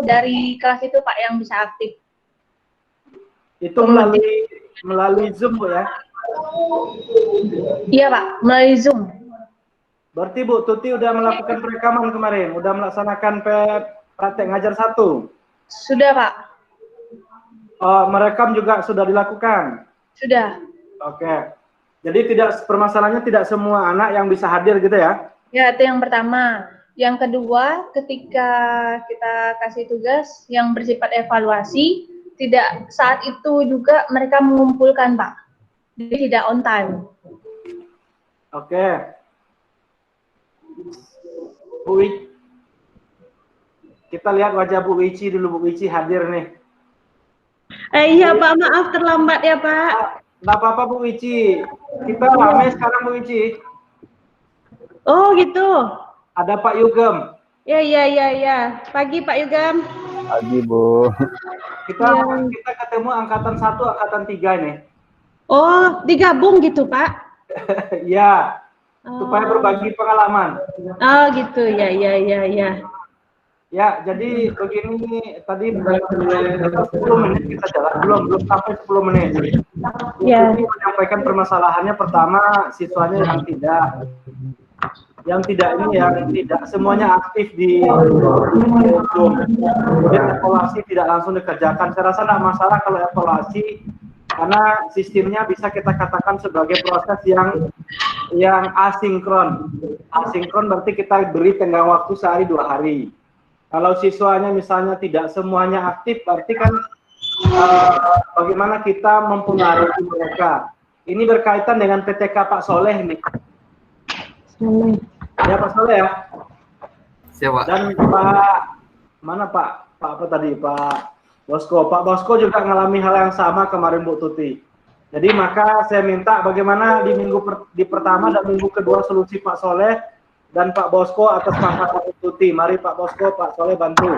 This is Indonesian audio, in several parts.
dari kelas itu Pak yang bisa aktif. Itu melalui Zoom, Bu ya? Iya Pak, melalui Zoom. Berarti Bu Tuti udah melakukan perekaman kemarin, udah melaksanakan praktek ngajar 1? Sudah Pak. Merekam juga sudah dilakukan? Sudah. Oke. Jadi permasalahannya tidak semua anak yang bisa hadir gitu ya? Ya, itu yang pertama. Yang kedua, ketika kita kasih tugas yang bersifat evaluasi, tidak saat itu juga mereka mengumpulkan, Pak. Jadi tidak on time. Oke. Bu Wici, kita lihat wajah Bu Wici dulu. Bu Wici hadir nih. Iya Pak, maaf terlambat ya Pak. Nggak apa-apa Bu Wici. Kita rame sekarang Bu Wici. Oh gitu. Ada Pak Yugem. Ya. Pagi Pak Yugem. Pagi Bu. Kita ketemu angkatan 1, angkatan 3 nih. Oh, digabung gitu Pak? Ya, supaya berbagi pengalaman. Oh gitu, ya. Ya, jadi begini, tadi 10 menit kita jalan, belum sampai 10 menit. Ya. Jadi menyampaikan permasalahannya, pertama siswanya yang tidak semuanya aktif di Zoom. Kemudian evaluasi tidak langsung dikerjakan. Saya rasa tidak masalah kalau evaluasi, karena sistemnya bisa kita katakan sebagai proses yang asinkron. Asinkron berarti kita beri tenggang waktu sehari 2 hari. Kalau siswanya misalnya tidak semuanya aktif, berarti kan bagaimana kita mempengaruhi mereka. Ini berkaitan dengan PTK Pak Soleh nih. Ya Pak Soleh ya. Siapa? Dan Pak apa tadi, Pak Bosko. Pak Bosko juga mengalami hal yang sama kemarin Bu Tuti. Jadi maka saya minta bagaimana di pertama dan minggu kedua solusi Pak Soleh dan Pak Bosko atas pangkat Bu Tuti. Mari Pak Bosko, Pak Soleh bantu.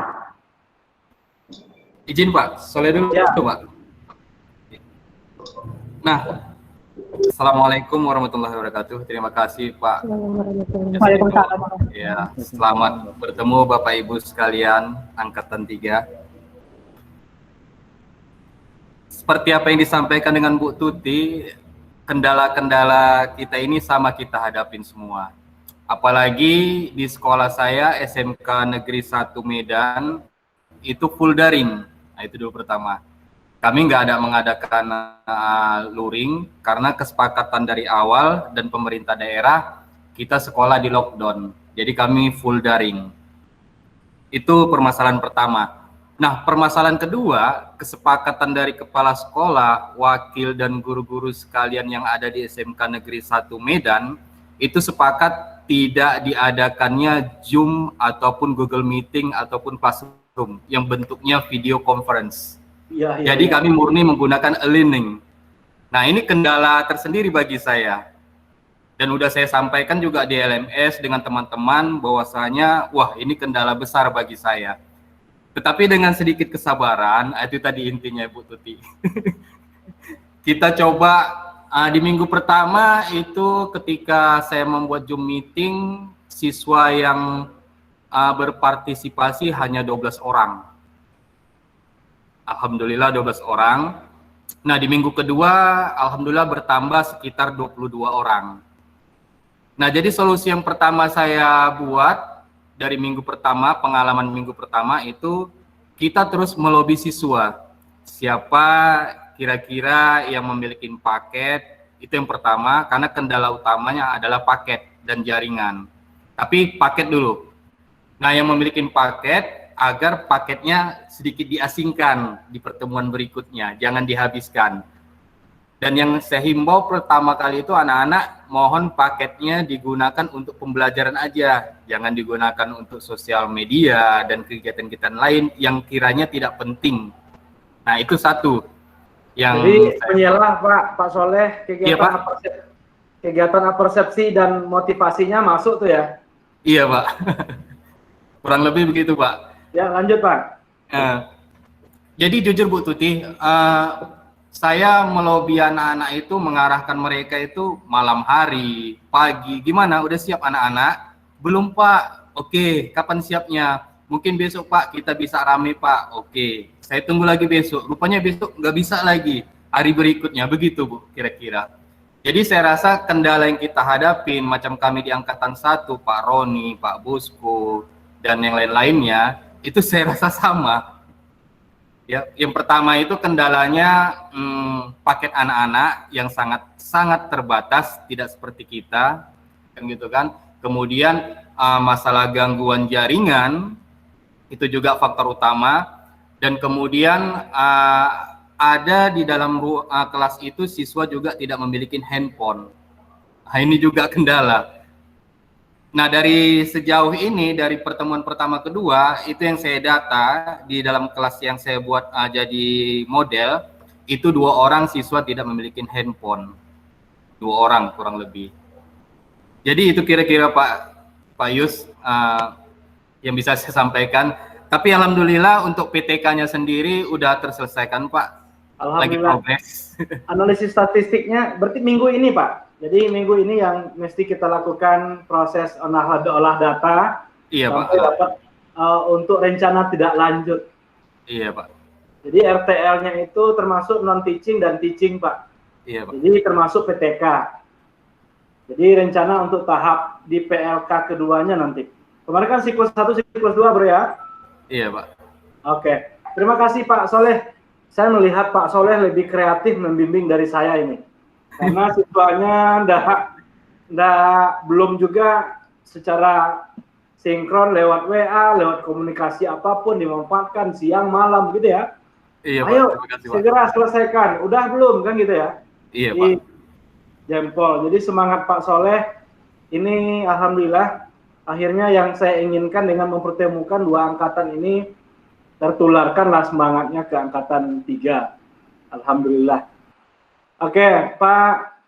Izin Pak, Soleh dulu ya. Pak. Nah, Assalamualaikum warahmatullahi wabarakatuh. Terima kasih Pak. Ya, selamat bertemu Bapak Ibu sekalian angkatan 3. Seperti apa yang disampaikan dengan Bu Tuti, kendala-kendala kita ini sama kita hadapin semua. Apalagi di sekolah saya SMK Negeri 1 Medan itu full daring. Nah, itu dulu pertama. Kami nggak ada mengadakan luring karena kesepakatan dari awal dan pemerintah daerah kita sekolah di lockdown. Jadi kami full daring. Itu permasalahan pertama. Nah, permasalahan kedua, kesepakatan dari kepala sekolah, wakil dan guru-guru sekalian yang ada di SMK Negeri 1 Medan itu sepakat tidak diadakannya Zoom ataupun Google Meeting ataupun Classroom yang bentuknya video conference. Jadi kami murni menggunakan e-learning. Nah, ini kendala tersendiri bagi saya. Dan udah saya sampaikan juga di LMS dengan teman-teman bahwasanya, wah ini kendala besar bagi saya. Tetapi dengan sedikit kesabaran, itu tadi intinya Bu Tuti. Kita coba di minggu pertama itu ketika saya membuat Zoom meeting, siswa yang berpartisipasi hanya 12 orang. Alhamdulillah 12 orang. Nah, di minggu kedua alhamdulillah bertambah sekitar 22 orang. Nah, jadi solusi yang pertama saya buat dari minggu pertama, pengalaman minggu pertama itu kita terus melobi siswa. Siapa kira-kira yang memiliki paket, itu yang pertama, karena kendala utamanya adalah paket dan jaringan. Tapi paket dulu. Nah, yang memiliki paket agar paketnya sedikit diasingkan di pertemuan berikutnya, jangan dihabiskan. Dan yang saya himbau pertama kali itu anak-anak mohon paketnya digunakan untuk pembelajaran aja, jangan digunakan untuk sosial media dan kegiatan-kegiatan lain yang kiranya tidak penting. Nah, itu satu. Jadi menyelah Pak Soleh, kegiatan persepsi dan motivasinya masuk tuh ya? Iya Pak, kurang lebih begitu Pak. Ya, lanjut Pak. Jadi jujur Bu Tuti, saya melobi anak-anak itu mengarahkan mereka itu malam hari, pagi, gimana? Udah siap anak-anak? Belum Pak. Oke, kapan siapnya? mungkin besok Pak kita bisa rame Pak. Oke, saya tunggu lagi besok. Rupanya besok nggak bisa lagi. Hari berikutnya begitu Bu, kira-kira. Jadi saya rasa kendala yang kita hadapin, macam kami di angkatan 1, Pak Roni, Pak Bosko, dan yang lain-lainnya, itu saya rasa sama. Ya, yang pertama itu kendalanya paket anak-anak yang sangat terbatas, tidak seperti kita, kan gitu kan. Kemudian masalah gangguan jaringan itu juga faktor utama, dan kemudian ada di dalam kelas itu siswa juga tidak memiliki handphone. Nah, ini juga kendala. Nah, dari sejauh ini, dari pertemuan pertama kedua, itu yang saya data di dalam kelas yang saya buat jadi model, itu 2 orang siswa tidak memiliki handphone. 2 orang kurang lebih. Jadi itu kira-kira Pak Yus yang bisa saya sampaikan. Tapi alhamdulillah untuk PTK-nya sendiri udah terselesaikan Pak. Lagi progres. Analisis statistiknya berarti minggu ini Pak. Jadi minggu ini yang mesti kita lakukan proses olah data. Iya Pak. Dapat untuk rencana tidak lanjut. Iya Pak. Jadi RTL-nya itu termasuk non teaching dan teaching Pak. Iya Pak. Jadi termasuk PTK. Jadi rencana untuk tahap di PLK keduanya nanti. Kemarin kan siklus 1, siklus 2 Bro ya? Iya Pak. Oke. Terima kasih Pak Soleh. Saya melihat Pak Soleh lebih kreatif membimbing dari saya ini. Karena siswanya belum juga secara sinkron lewat WA, lewat komunikasi apapun dimanfaatkan siang malam gitu ya. Iya Pak. Ayo Kasih, segera selesaikan. Udah belum kan gitu ya? Iya Pak. Jempol. Jadi semangat Pak Soleh. Ini alhamdulillah akhirnya yang saya inginkan dengan mempertemukan 2 angkatan ini tertularkanlah semangatnya ke angkatan 3. Alhamdulillah. Oke, Pak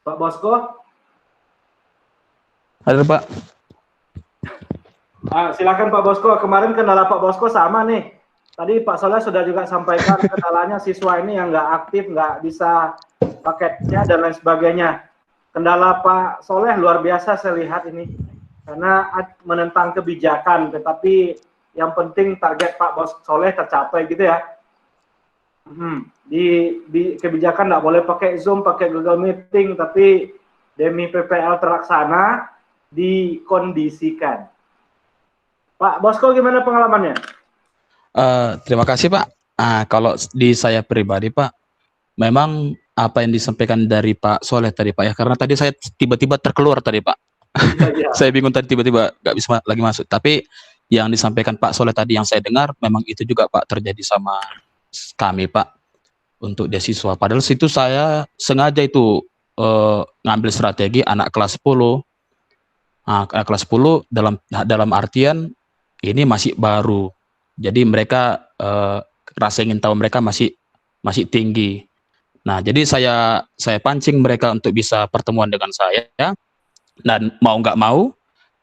Bosko. Ada Pak. Silakan Pak Bosko. Kemarin kendala Pak Bosko sama nih. Tadi Pak Soleh sudah juga sampaikan kendalanya siswa ini yang nggak aktif, nggak bisa paketnya dan lain sebagainya. Kendala Pak Soleh luar biasa saya lihat ini. Karena menentang kebijakan, tetapi yang penting target Pak Bos Soleh tercapai gitu ya. Di kebijakan nggak boleh pakai Zoom, pakai Google Meeting, tapi demi PPL terlaksana dikondisikan. Pak Bosko gimana pengalamannya? Terima kasih Pak. Kalau di saya pribadi Pak, memang apa yang disampaikan dari Pak Soleh tadi Pak ya, karena tadi saya tiba-tiba terkeluar tadi Pak. Ya. Saya bingung tadi tiba-tiba nggak bisa lagi masuk. Tapi yang disampaikan Pak Soleh tadi yang saya dengar memang itu juga Pak terjadi sama kami Pak untuk beasiswa. Padahal situ saya sengaja itu ngambil strategi anak kelas 10. Anak kelas 10 dalam artian ini masih baru. Jadi mereka rasa ingin tahu mereka masih tinggi. Nah, jadi saya pancing mereka untuk bisa pertemuan dengan saya ya. Dan mau nggak mau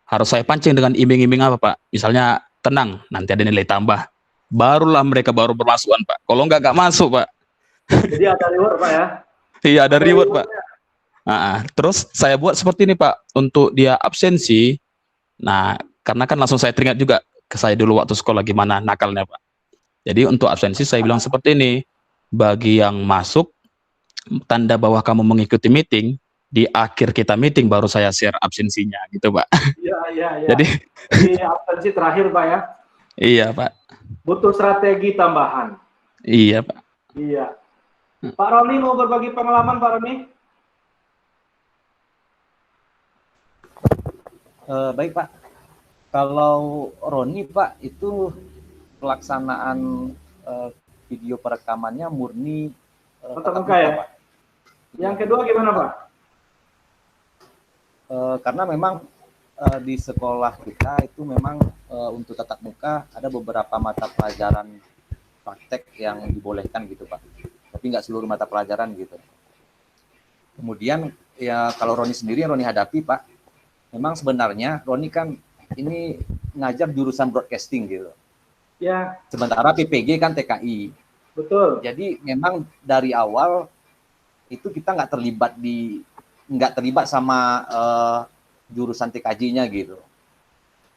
harus saya pancing dengan iming-iming apa Pak? Misalnya tenang, nanti ada nilai tambah. Barulah mereka baru bermasukan Pak. Kalau nggak masuk Pak. Jadi ada reward Pak ya? Iya ada reward Pak. Terus saya buat seperti ini Pak untuk dia absensi. Nah karena kan langsung saya teringat juga ke saya dulu waktu sekolah gimana nakalnya Pak. Jadi untuk absensi saya bilang seperti ini. Bagi yang masuk tanda bahwa kamu mengikuti meeting. Di akhir kita meeting baru saya share absensinya gitu Pak. Iya. Jadi absensi terakhir Pak ya? Iya Pak. Butuh strategi tambahan. Iya Pak. Iya. Pak Roni mau berbagi pengalaman Pak Roni? Baik Pak. Kalau Roni Pak itu pelaksanaan video perekamannya murni tatap muka ya Pak. Yang kedua gimana Pak? Karena memang di sekolah kita itu memang untuk tatap muka ada beberapa mata pelajaran praktek yang dibolehkan gitu Pak, tapi nggak seluruh mata pelajaran gitu. Kemudian ya kalau Roni sendiri yang Roni hadapi Pak, memang sebenarnya Roni kan ini ngajar jurusan broadcasting gitu. Ya. Sementara PPG kan TKI. Betul. Jadi memang dari awal itu kita nggak terlibat sama jurusan TKJ-nya gitu.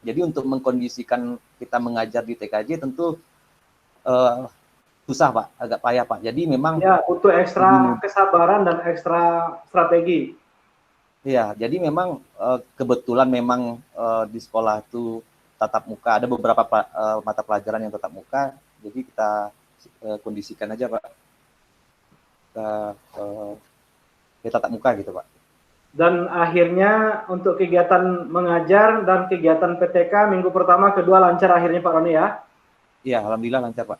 Jadi untuk mengkondisikan kita mengajar di TKJ tentu susah Pak, agak payah Pak. Jadi memang ya butuh ekstra kesabaran dan ekstra strategi. Iya, jadi memang kebetulan memang di sekolah itu tatap muka, ada beberapa mata pelajaran yang tatap muka, jadi kita kondisikan aja Pak. Kita tatap muka gitu Pak. Dan akhirnya untuk kegiatan mengajar dan kegiatan PTK minggu pertama, kedua lancar akhirnya Pak Roni ya? Iya, alhamdulillah lancar Pak.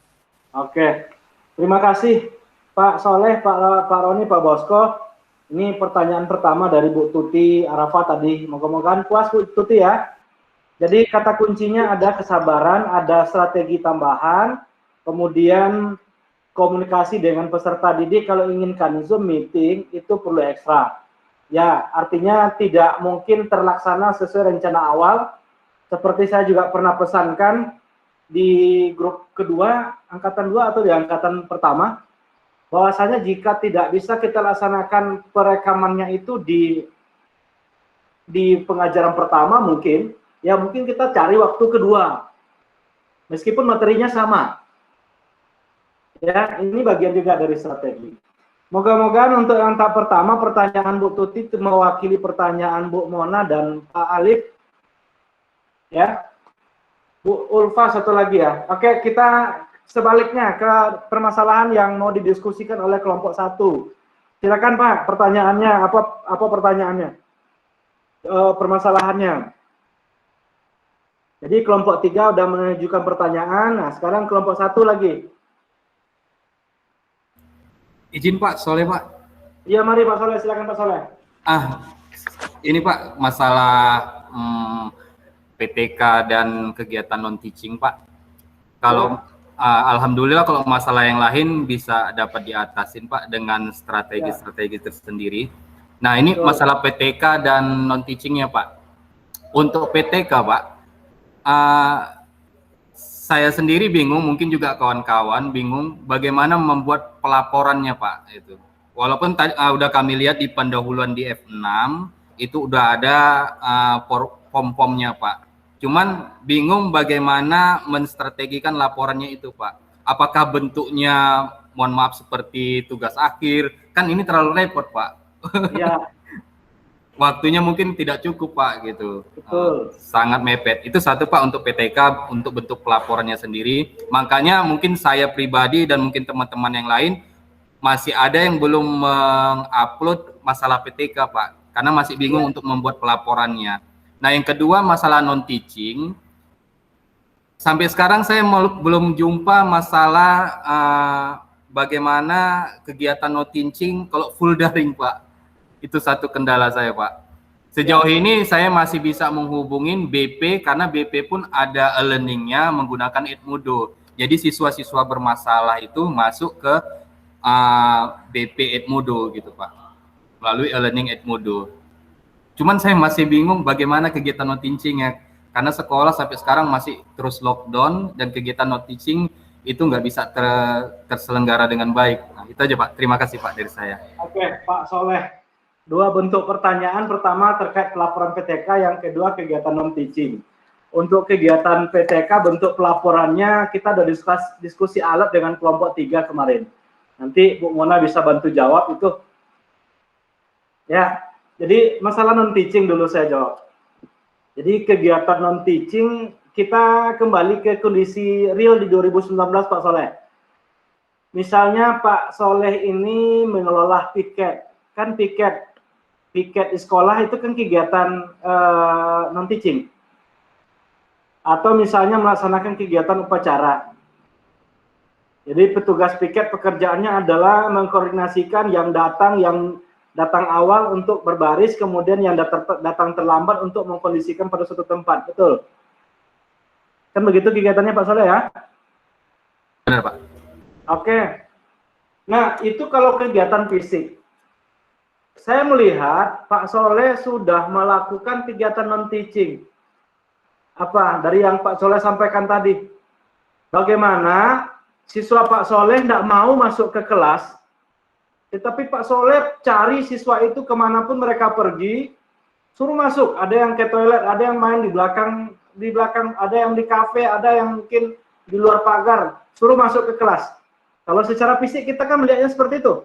Oke, terima kasih Pak Soleh, Pak Roni, Pak Bosko. Ini pertanyaan pertama dari Bu Tuti Arafat tadi. Moga-moga puas Bu Tuti ya. Jadi kata kuncinya ada kesabaran, ada strategi tambahan, kemudian komunikasi dengan peserta didik. Kalau inginkan Zoom meeting itu perlu ekstra. Ya, artinya tidak mungkin terlaksana sesuai rencana awal. Seperti saya juga pernah pesankan di grup kedua, angkatan 2 atau di angkatan pertama, bahwasanya jika tidak bisa kita laksanakan perekamannya itu di pengajaran pertama mungkin kita cari waktu kedua. Meskipun materinya sama. Ya, ini bagian juga dari strategi. Moga-moga untuk yang tahap pertama pertanyaan Bu Tuti mewakili pertanyaan Bu Mona dan Pak Alif. Ya. Bu Ulfa satu lagi ya. Oke, kita sebaliknya ke permasalahan yang mau didiskusikan oleh kelompok 1. Silakan Pak, pertanyaannya apa pertanyaannya? Permasalahannya. Jadi kelompok 3 udah menunjukkan pertanyaan. Nah, sekarang kelompok 1 lagi. Izin Pak, Soleh Pak. Iya, mari Pak Soleh, silakan Pak Soleh. Ini Pak, masalah PTK dan kegiatan non-teaching Pak. Kalau alhamdulillah kalau masalah yang lain bisa dapat diatasin Pak dengan strategi-strategi tersendiri. Nah ini masalah PTK dan non-teachingnya Pak. Untuk PTK Pak, saya sendiri bingung, mungkin juga kawan-kawan bingung bagaimana membuat pelaporannya Pak. Itu. Walaupun udah kami lihat di pendahuluan di F6 itu udah ada form-formnya Pak. Cuman bingung bagaimana menstrategikan laporannya itu Pak. Apakah bentuknya, mohon maaf, seperti tugas akhir? Kan ini terlalu repot Pak. Iya. Waktunya mungkin tidak cukup Pak gitu. Betul. Sangat mepet. Itu satu Pak untuk PTK, untuk bentuk pelaporannya sendiri. Makanya mungkin saya pribadi dan mungkin teman-teman yang lain masih ada yang belum mengupload masalah PTK Pak. Karena masih bingung untuk membuat pelaporannya. Nah yang kedua masalah non-teaching. Sampai sekarang saya belum jumpa masalah bagaimana kegiatan non-teaching kalau full daring Pak. Itu satu kendala saya Pak. Sejauh ini saya masih bisa menghubungin BP karena BP pun ada e-learningnya menggunakan Edmodo. Jadi siswa-siswa bermasalah itu masuk ke BP Edmodo gitu Pak. Melalui e-learning Edmodo. Cuman saya masih bingung bagaimana kegiatan non-teaching-nya. Karena sekolah sampai sekarang masih terus lockdown dan kegiatan non-teaching itu nggak bisa terselenggara dengan baik. Nah, itu aja Pak. Terima kasih Pak dari saya. Oke, Pak Soleh. Dua bentuk pertanyaan, pertama terkait pelaporan PTK, yang kedua kegiatan non-teaching. Untuk kegiatan PTK, bentuk pelaporannya kita sudah diskusi alat dengan kelompok 3 kemarin. Nanti Bu Mona bisa bantu jawab itu. Ya, jadi masalah non-teaching dulu saya jawab. Jadi kegiatan non-teaching, kita kembali ke kondisi real di 2019 Pak Soleh. Misalnya Pak Soleh ini mengelola piket. Kan piket di sekolah itu kan kegiatan non-teaching. Atau misalnya melaksanakan kegiatan upacara. Jadi petugas piket pekerjaannya adalah mengkoordinasikan yang datang awal untuk berbaris, kemudian yang datang terlambat untuk mengkondisikan pada suatu tempat. Betul? Kan begitu kegiatannya Pak Soleh ya? Benar Pak. Oke. Nah itu kalau kegiatan fisik. Saya melihat Pak Soleh sudah melakukan kegiatan non-teaching. Apa? Dari yang Pak Soleh sampaikan tadi. Bagaimana siswa Pak Soleh tidak mau masuk ke kelas, tetapi Pak Soleh cari siswa itu kemanapun mereka pergi, suruh masuk. Ada yang ke toilet, ada yang main di belakang di belakang, ada yang di kafe, ada yang mungkin di luar pagar, suruh masuk ke kelas. Kalau secara fisik kita kan melihatnya seperti itu.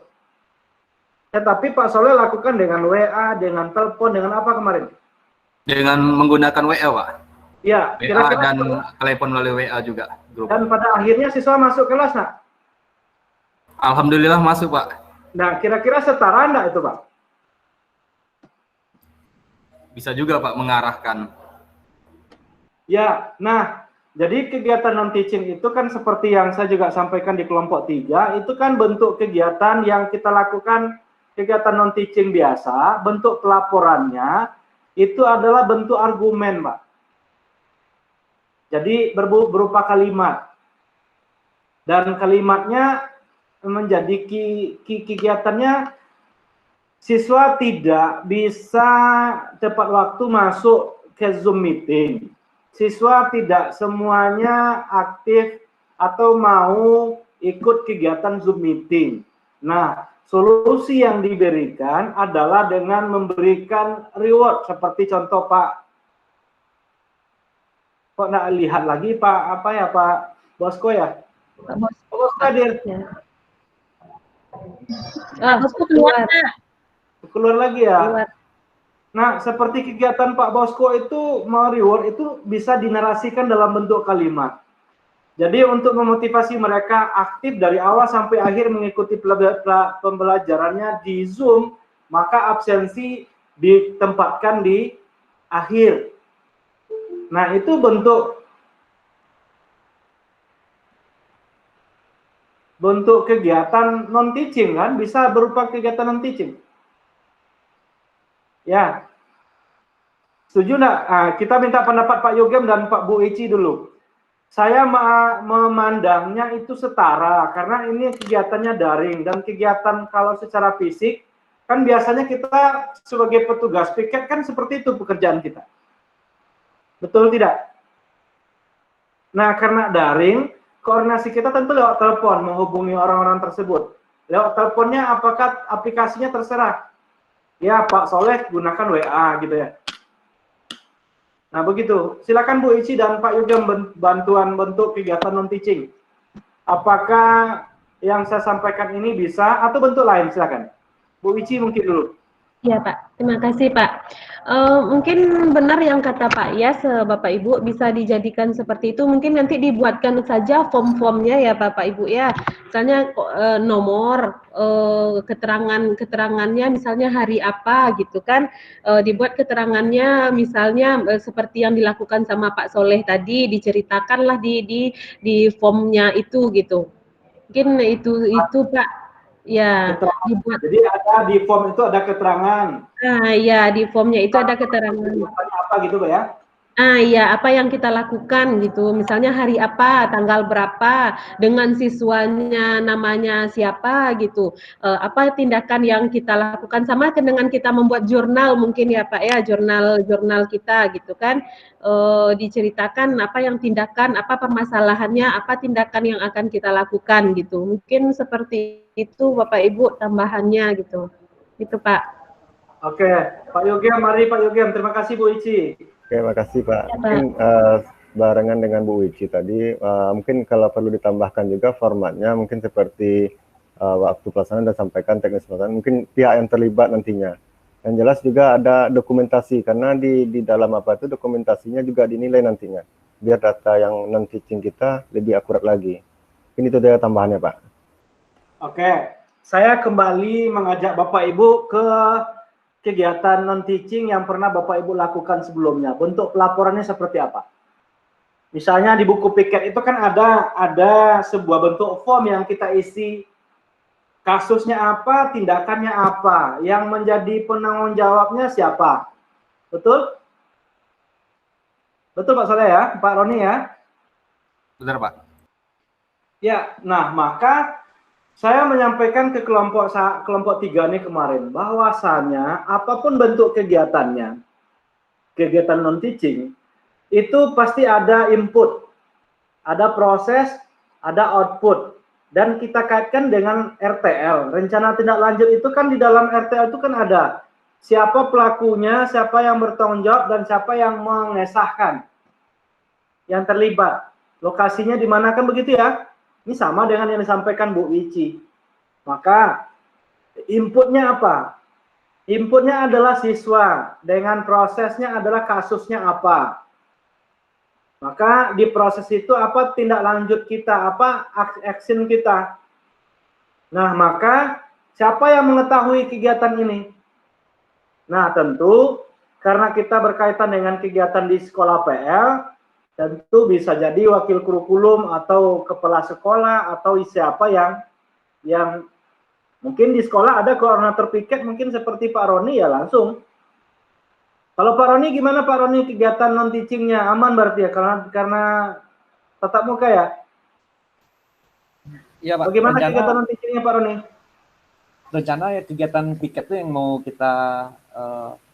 Tetapi Pak Soleh lakukan dengan WA, dengan telepon, dengan apa kemarin? Dengan menggunakan WA, Pak. Ya, WA kira-kira dan telepon melalui WA juga. Grup. dan pada akhirnya siswa masuk kelas, nak? Alhamdulillah masuk, Pak. Nah, kira-kira setara enggak itu, Pak? Bisa juga, Pak, mengarahkan. Ya, nah, jadi kegiatan non-teaching itu kan seperti yang saya juga sampaikan di kelompok 3, itu kan bentuk kegiatan yang kita lakukan, kegiatan non-teaching biasa, bentuk pelaporannya, itu adalah bentuk argumen, Pak. Jadi berupa kalimat. Dan kalimatnya menjadi kegiatannya siswa tidak bisa tepat waktu masuk ke Zoom meeting. Siswa tidak semuanya aktif atau mau ikut kegiatan Zoom meeting. Nah, solusi yang diberikan adalah dengan memberikan reward seperti contoh Pak. Kok nggak lihat lagi Pak apa ya Pak Bosko ya? Pak Bosko. Bosko hadir. Bosko keluar. Keluar lagi ya. Keluar. Nah, seperti kegiatan Pak Bosko itu mau reward itu bisa dinarasikan dalam bentuk kalimat. Jadi untuk memotivasi mereka aktif dari awal sampai akhir mengikuti pembelajarannya di Zoom, maka absensi ditempatkan di akhir. Nah, itu bentuk kegiatan non-teaching kan, bisa berupa kegiatan non-teaching. Ya, setuju nggak? Nah, kita minta pendapat Pak Yogem dan Pak Bu Ici dulu. Saya memandangnya itu setara, karena ini kegiatannya daring, dan kegiatan kalau secara fisik, kan biasanya kita sebagai petugas piket kan seperti itu pekerjaan kita. Betul tidak? Nah, karena daring, koordinasi kita tentu lewat telepon, menghubungi orang-orang tersebut. Lewat teleponnya, apakah aplikasinya terserah? Ya, Pak Soleh gunakan WA gitu ya. Nah, begitu. Silakan Bu Ici dan Pak Yogem bantuan bentuk kegiatan non-teaching. Apakah yang saya sampaikan ini bisa atau bentuk lain? Silakan. Bu Ici mungkin dulu. Ya Pak, terima kasih Pak. Mungkin benar yang kata Pak Yas, Bapak Ibu bisa dijadikan seperti itu. Mungkin nanti dibuatkan saja form-formnya ya Bapak Ibu ya. Misalnya nomor, keterangannya misalnya hari apa gitu kan. Dibuat keterangannya misalnya seperti yang dilakukan sama Pak Soleh tadi, diceritakanlah di formnya itu gitu. Mungkin itu Pak. Ya, dibuat. Jadi ada di form itu ada keterangan. Nah, ya di formnya itu ada keterangan. Apa gitu, Pak ya? Ya apa yang kita lakukan gitu. Misalnya hari apa, tanggal berapa, dengan siswanya namanya siapa gitu. Apa tindakan yang kita lakukan sama dengan kita membuat jurnal mungkin ya Pak ya, jurnal kita gitu kan. Diceritakan apa yang tindakan, apa permasalahannya, apa tindakan yang akan kita lakukan gitu. Mungkin seperti itu Bapak Ibu tambahannya gitu. Gitu Pak. Oke, Pak Yogem, mari Pak Yogem. Terima kasih Bu Ici. Oke, makasih Pak. Mungkin barengan dengan Bu Ici tadi, mungkin kalau perlu ditambahkan juga formatnya mungkin seperti waktu pelaksanaan dan sampaikan teknis pelaksanaan, mungkin pihak yang terlibat nantinya. Yang jelas juga ada dokumentasi, karena di dalam apa itu dokumentasinya juga dinilai nantinya, biar data yang non-teaching kita lebih akurat lagi. Ini itu dia tambahannya Pak. Oke, saya kembali mengajak Bapak Ibu ke kegiatan non-teaching yang pernah Bapak Ibu lakukan sebelumnya. Bentuk pelaporannya seperti apa? Misalnya di buku piket itu kan ada sebuah bentuk form yang kita isi. Kasusnya apa, tindakannya apa, yang menjadi penanggung jawabnya siapa. Betul? Betul Pak Soleh ya, Pak Roni ya? Benar Pak. Ya, nah maka saya menyampaikan ke kelompok 3 ini kemarin, bahwasanya apapun bentuk kegiatannya, kegiatan non-teaching, itu pasti ada input, ada proses, ada output. Dan kita kaitkan dengan RTL, rencana tindak lanjut itu kan di dalam RTL itu kan ada siapa pelakunya, siapa yang bertanggung jawab, dan siapa yang mengesahkan. yang terlibat. Lokasinya di mana kan begitu ya? Ini sama dengan yang disampaikan Bu Wici. Maka inputnya apa? Inputnya adalah siswa, dengan prosesnya adalah kasusnya apa. Maka di proses itu apa tindak lanjut kita, apa action kita. Nah, maka siapa yang mengetahui kegiatan ini? Nah, tentu karena kita berkaitan dengan kegiatan di sekolah PL, tentu bisa jadi wakil kurikulum atau kepala sekolah atau siapa yang mungkin di sekolah ada koordinator piket, mungkin seperti Pak Roni ya langsung. Kalau Pak Roni gimana Pak Roni kegiatan non teachingnya aman berarti ya karena tatap muka ya? Iya Pak. Bagaimana kegiatan non teachingnya Pak Roni? Rencana ya kegiatan piket itu yang mau kita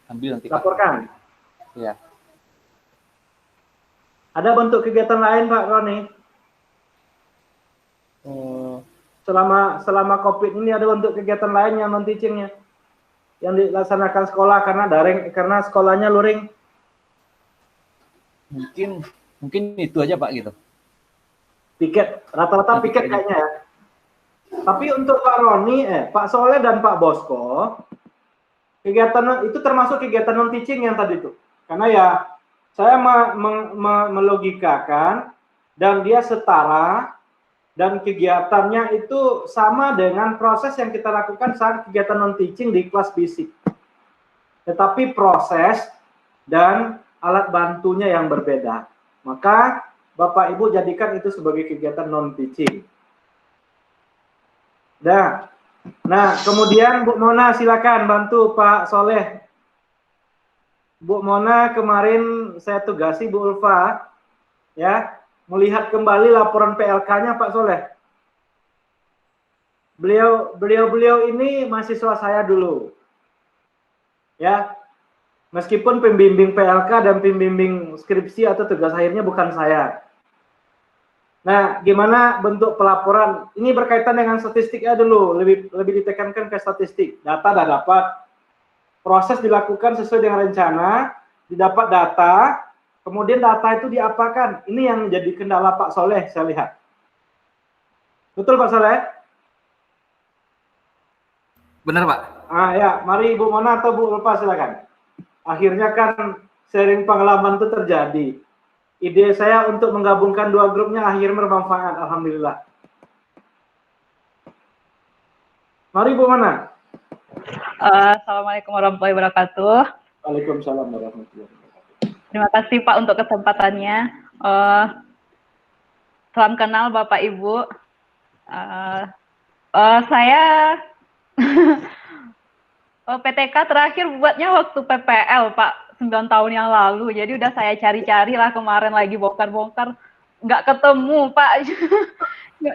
ambil nanti Pak. Laporkan. Iya. Ada bentuk kegiatan lain Pak Roni? Selama COVID ini ada bentuk kegiatan lain yang non teachingnya yang dilaksanakan sekolah karena sekolahnya luring? Mungkin itu aja Pak gitu. Piket, rata-rata piket kayaknya ya. Tapi untuk Pak Roni, Pak Soleh dan Pak Bosko, kegiatan itu termasuk kegiatan non teaching yang tadi itu. Karena ya saya melogikakan dan dia setara dan kegiatannya itu sama dengan proses yang kita lakukan saat kegiatan non teaching di kelas fisik. Tetapi proses dan alat bantunya yang berbeda. Maka Bapak Ibu jadikan itu sebagai kegiatan non teaching. Nah, kemudian Bu Mona silakan bantu Pak Soleh. Bu Mona kemarin saya tugasi Bu Ulfa ya melihat kembali laporan PLK-nya Pak Soleh. Beliau ini mahasiswa saya dulu. Ya. Meskipun pembimbing PLK dan pembimbing skripsi atau tugas akhirnya bukan saya. Nah, gimana bentuk pelaporan? Ini berkaitan dengan statistiknya dulu, lebih ditekankan ke statistik. Data dah dapat, proses dilakukan sesuai dengan rencana, didapat data, kemudian data itu diapakan. Ini yang menjadi kendala Pak Soleh, saya lihat. Betul Pak Soleh? Benar Pak. Ya, mari Ibu Mona atau Bu Ulfa silakan. Akhirnya kan sharing pengalaman itu terjadi. Ide saya untuk menggabungkan dua grupnya akhirnya bermanfaat, alhamdulillah. Mari Bu Mana. Assalamualaikum warahmatullahi wabarakatuh. Waalaikumsalam warahmatullahi wabarakatuh. Terima kasih Pak untuk kesempatannya. Salam kenal Bapak Ibu. Saya PTK terakhir buatnya waktu PPL Pak. 9 tahun yang lalu, jadi udah saya cari-cari lah kemarin lagi bongkar-bongkar, nggak ketemu Pak.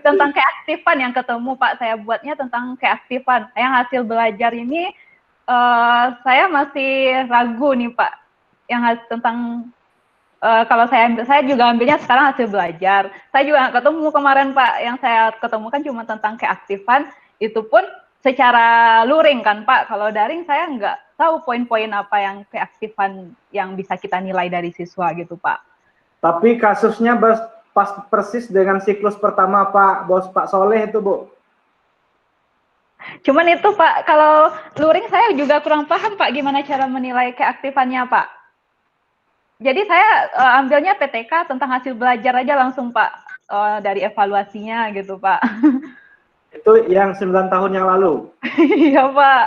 Tentang keaktifan yang ketemu Pak, saya buatnya tentang keaktifan. Yang hasil belajar ini saya masih ragu nih Pak, yang tentang kalau saya juga ambilnya sekarang hasil belajar. Saya juga nggak ketemu kemarin Pak, yang saya ketemu kan cuma tentang keaktifan, itu pun secara luring kan Pak. Kalau daring saya nggak tahu poin-poin apa yang keaktifan yang bisa kita nilai dari siswa gitu Pak. Tapi kasusnya pas persis dengan siklus pertama Pak Soleh itu Bu. Cuman itu Pak, kalau luring saya juga kurang paham Pak gimana cara menilai keaktifannya Pak. Jadi saya ambilnya PTK tentang hasil belajar aja langsung Pak, dari evaluasinya gitu Pak. Itu yang 9 tahun yang lalu? Iya Pak.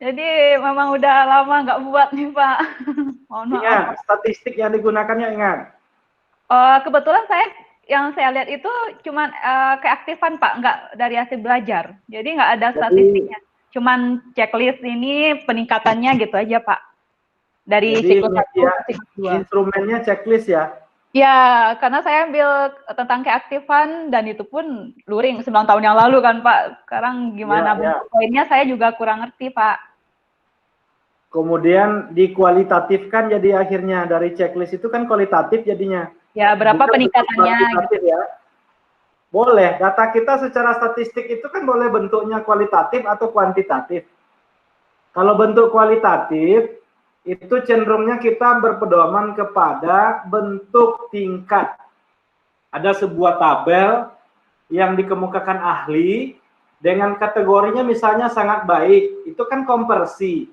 Jadi memang udah lama nggak buat nih Pak. Mohon maaf. Ingat, statistik yang digunakannya ingat. Kebetulan yang saya lihat itu cuman keaktifan Pak, nggak dari hasil belajar. Jadi nggak ada statistiknya. Cuman checklist ini peningkatannya gitu aja Pak. Dari siklus 1 ke siklus 2. Instrumennya checklist ya? Ya, karena saya ambil tentang keaktifan dan itu pun luring 9 tahun yang lalu kan Pak. Sekarang gimana bentuk poinnya saya juga kurang ngerti Pak. Kemudian dikualitatifkan jadi akhirnya dari checklist itu kan kualitatif jadinya. Ya, berapa peningkatannya gitu. Ya. Boleh, data kita secara statistik itu kan boleh bentuknya kualitatif atau kuantitatif. Kalau bentuk kualitatif, itu cenderungnya kita berpedoman kepada bentuk tingkat. Ada sebuah tabel yang dikemukakan ahli dengan kategorinya misalnya sangat baik, itu kan konversi.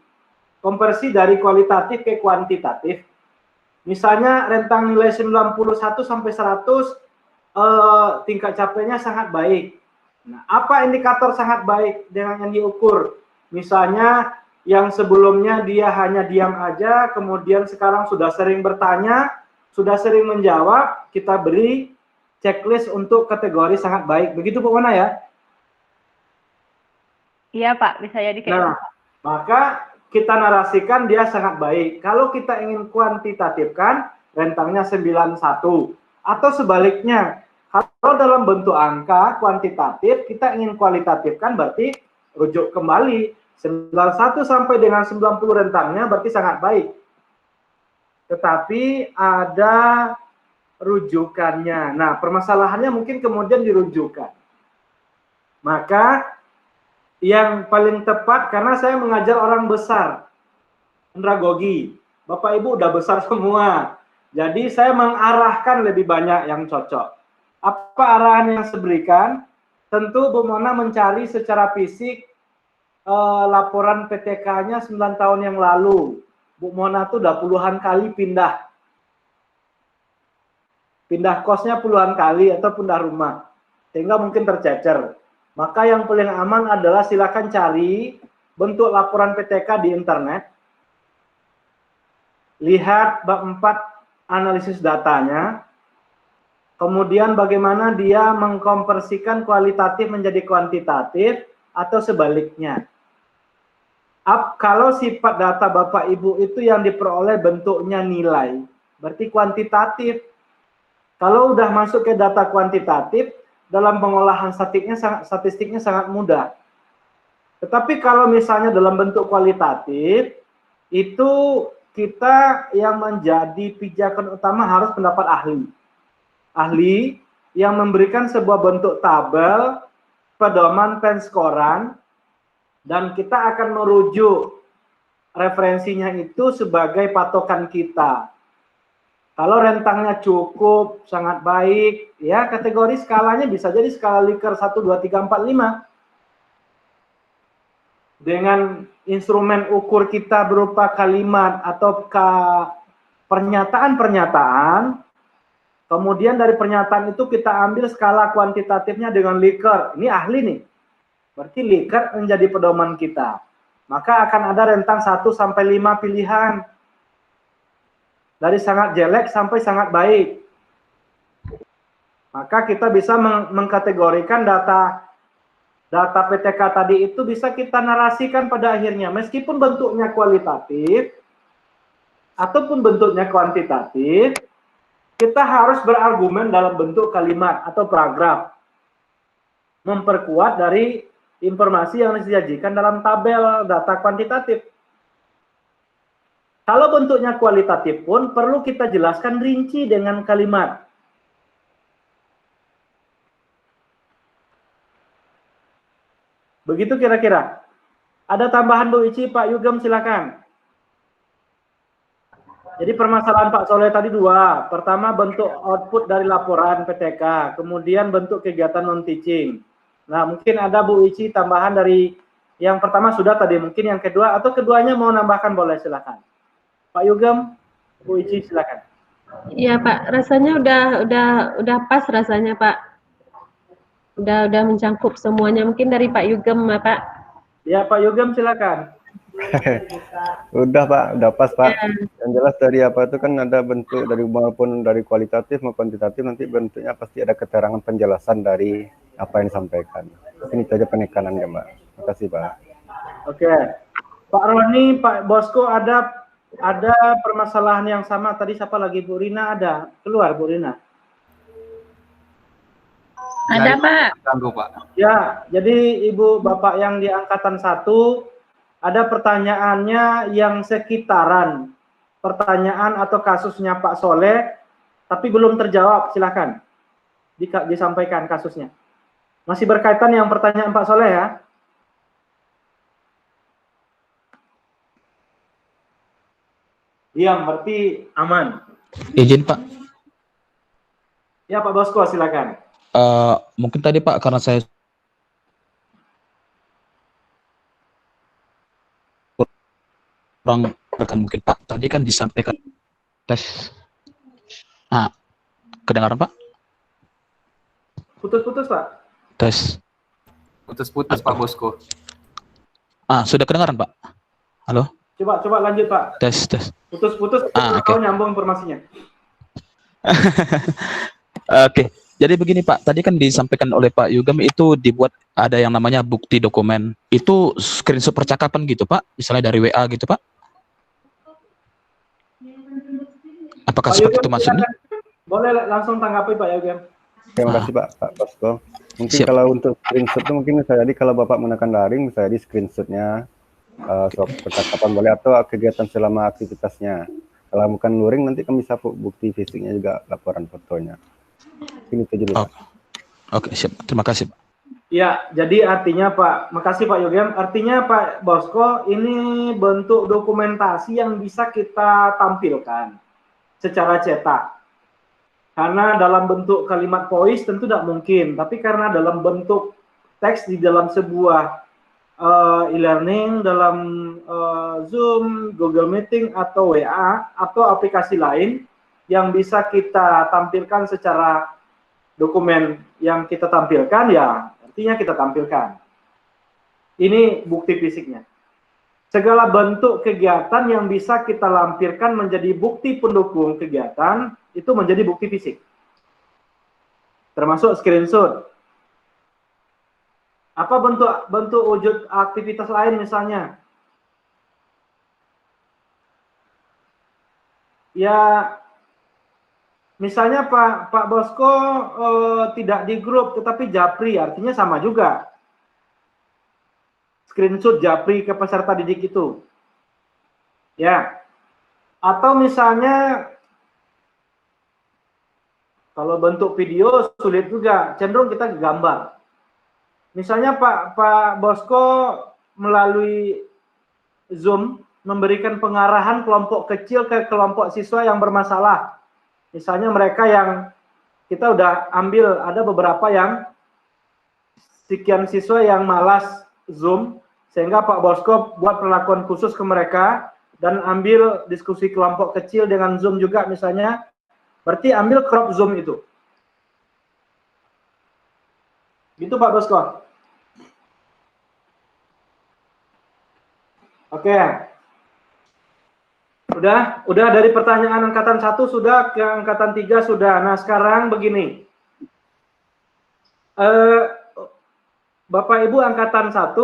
Konversi dari kualitatif ke kuantitatif. Misalnya rentang nilai 91 sampai 100 tingkat capainya sangat baik. Nah, apa indikator sangat baik dengan yang diukur? Misalnya yang sebelumnya dia hanya diam aja, kemudian sekarang sudah sering bertanya, sudah sering menjawab, kita beri checklist untuk kategori sangat baik. Begitu Bu Wana ya? Iya Pak, bisa jadi kayak Nah, maka kita narasikan dia sangat baik. Kalau kita ingin kuantitatifkan, rentangnya 91. Atau sebaliknya, kalau dalam bentuk angka kuantitatif, kita ingin kualitatifkan berarti rujuk kembali. 91 sampai dengan 90 rentangnya berarti sangat baik. Tetapi ada rujukannya. Nah, permasalahannya mungkin kemudian dirujukan. Maka yang paling tepat, karena saya mengajar orang besar, andragogi, Bapak Ibu udah besar semua, jadi saya mengarahkan lebih banyak yang cocok. Apa arahan yang saya berikan? Tentu Bu Mona mencari secara fisik laporan PTK-nya 9 tahun yang lalu. Bu Mona tuh udah puluhan kali pindah kosnya puluhan kali atau pindah rumah, sehingga mungkin tercecer. Maka yang paling aman adalah silakan cari bentuk laporan PTK di internet. Lihat bab 4 analisis datanya. Kemudian bagaimana dia mengkonversikan kualitatif menjadi kuantitatif atau sebaliknya. Kalau sifat data Bapak Ibu itu yang diperoleh bentuknya nilai, berarti kuantitatif. Kalau udah masuk ke data kuantitatif, dalam pengolahan statistiknya sangat mudah. Tetapi kalau misalnya dalam bentuk kualitatif, itu kita yang menjadi pijakan utama harus pendapat ahli. Ahli yang memberikan sebuah bentuk tabel, pedoman penskoran, dan kita akan merujuk referensinya itu sebagai patokan kita. Kalau rentangnya cukup, sangat baik, ya kategori skalanya bisa jadi skala Likert 1, 2, 3, 4, 5. Dengan instrumen ukur kita berupa kalimat atau pernyataan-pernyataan, kemudian dari pernyataan itu kita ambil skala kuantitatifnya dengan Likert. Ini ahli nih. Berarti Likert menjadi pedoman kita. Maka akan ada rentang 1 sampai 5 pilihan. Dari sangat jelek sampai sangat baik. Maka kita bisa mengkategorikan data PTK tadi itu bisa kita narasikan pada akhirnya. Meskipun bentuknya kualitatif, ataupun bentuknya kuantitatif, kita harus berargumen dalam bentuk kalimat atau paragraf. Memperkuat dari informasi yang disajikan dalam tabel data kuantitatif. Kalau bentuknya kualitatif pun perlu kita jelaskan rinci dengan kalimat. Begitu kira-kira. Ada tambahan Bu Ici, Pak Yugem silakan. Jadi permasalahan Pak Soleh tadi dua. Pertama bentuk output dari laporan PTK, kemudian bentuk kegiatan non-teaching. Nah mungkin ada Bu Ici tambahan dari yang pertama sudah tadi, mungkin yang kedua atau keduanya mau nambahkan boleh silakan. Pak Yugem, Bu Ici silakan. Iya Pak, rasanya udah pas rasanya Pak. Udah mencangkup semuanya, mungkin dari Pak Yugem Pak. Ya Pak Yugem silakan. Udah Pak, udah pas Pak. Ya. Yang jelas dari apa itu kan ada bentuk dari maupun dari kualitatif maupun kuantitatif, nanti bentuknya pasti ada keterangan penjelasan dari apa yang disampaikan. Ini saja penekanannya Mbak. Terima kasih Pak. Oke, Pak Roni, Pak Bosko ada permasalahan yang sama tadi. Siapa lagi? Bu Rina ada keluar Bu Rina. Ada Pak. Ganggu Pak. Ya, jadi Ibu Bapak yang di angkatan 1 ada pertanyaannya yang sekitaran pertanyaan atau kasusnya Pak Soleh, tapi belum terjawab. Silakan disampaikan kasusnya. Masih berkaitan yang pertanyaan Pak Soleh ya. Diam berarti aman. Izin Pak. Ya Pak Bosko, silakan. Mungkin tadi Pak karena saya kurang rekan mungkin Pak. Tadi kan disampaikan tes. Nah, kedengaran Pak? Putus-putus Pak. Tes. Putus-putus Pak Bosko. Sudah kedengaran Pak? Halo? Coba lanjut Pak. Tes. Putus-putus. Oke. Nyambung informasinya. Oke. Jadi begini Pak, tadi kan disampaikan oleh Pak Yugam itu dibuat ada yang namanya bukti dokumen. Itu screenshot percakapan gitu Pak, misalnya dari WA gitu Pak. Apakah Pak seperti Yugam, itu maksudnya? Boleh langsung tanggapi Pak Yugam. Terima kasih Pak Bosko. Mungkin Siap. kalau untuk screenshot itu mungkin bisa jadi kalau Bapak menekan daring bisa jadi screenshotnya percakapan boleh atau kegiatan selama aktivitasnya. Kalau bukan luring nanti kan bisa bukti fisiknya juga laporan fotonya. Ini itu dulu. Oke, siap. Terima kasih Pak. Ya, jadi artinya Pak, makasih Pak Yogem. Artinya Pak Bosko, ini bentuk dokumentasi yang bisa kita tampilkan secara cetak. Karena dalam bentuk kalimat voice tentu tidak mungkin, tapi karena dalam bentuk teks di dalam sebuah e-learning, dalam Zoom, Google Meeting, atau WA, atau aplikasi lain yang bisa kita tampilkan secara dokumen yang kita tampilkan, ya artinya kita tampilkan. Ini bukti fisiknya. Segala bentuk kegiatan yang bisa kita lampirkan menjadi bukti pendukung kegiatan, itu menjadi bukti fisik. Termasuk screenshot. Apa bentuk wujud aktivitas lain misalnya? Ya, misalnya Pak Bosko tidak di grup tetapi japri, artinya sama juga. Screenshot japri ke peserta didik itu. Ya. Atau misalnya kalau bentuk video sulit juga, cenderung kita gambar. Misalnya Pak Bosko melalui Zoom memberikan pengarahan kelompok kecil ke kelompok siswa yang bermasalah. Misalnya mereka yang kita udah ambil, ada beberapa yang sekian siswa yang malas Zoom, sehingga Pak Bosko buat perlakuan khusus ke mereka dan ambil diskusi kelompok kecil dengan Zoom juga misalnya. Berarti ambil crop Zoom itu. Gitu Pak Bosko. Oke. Udah dari pertanyaan angkatan 1 sudah ke angkatan 3 sudah. Nah, sekarang begini. Bapak Ibu angkatan 1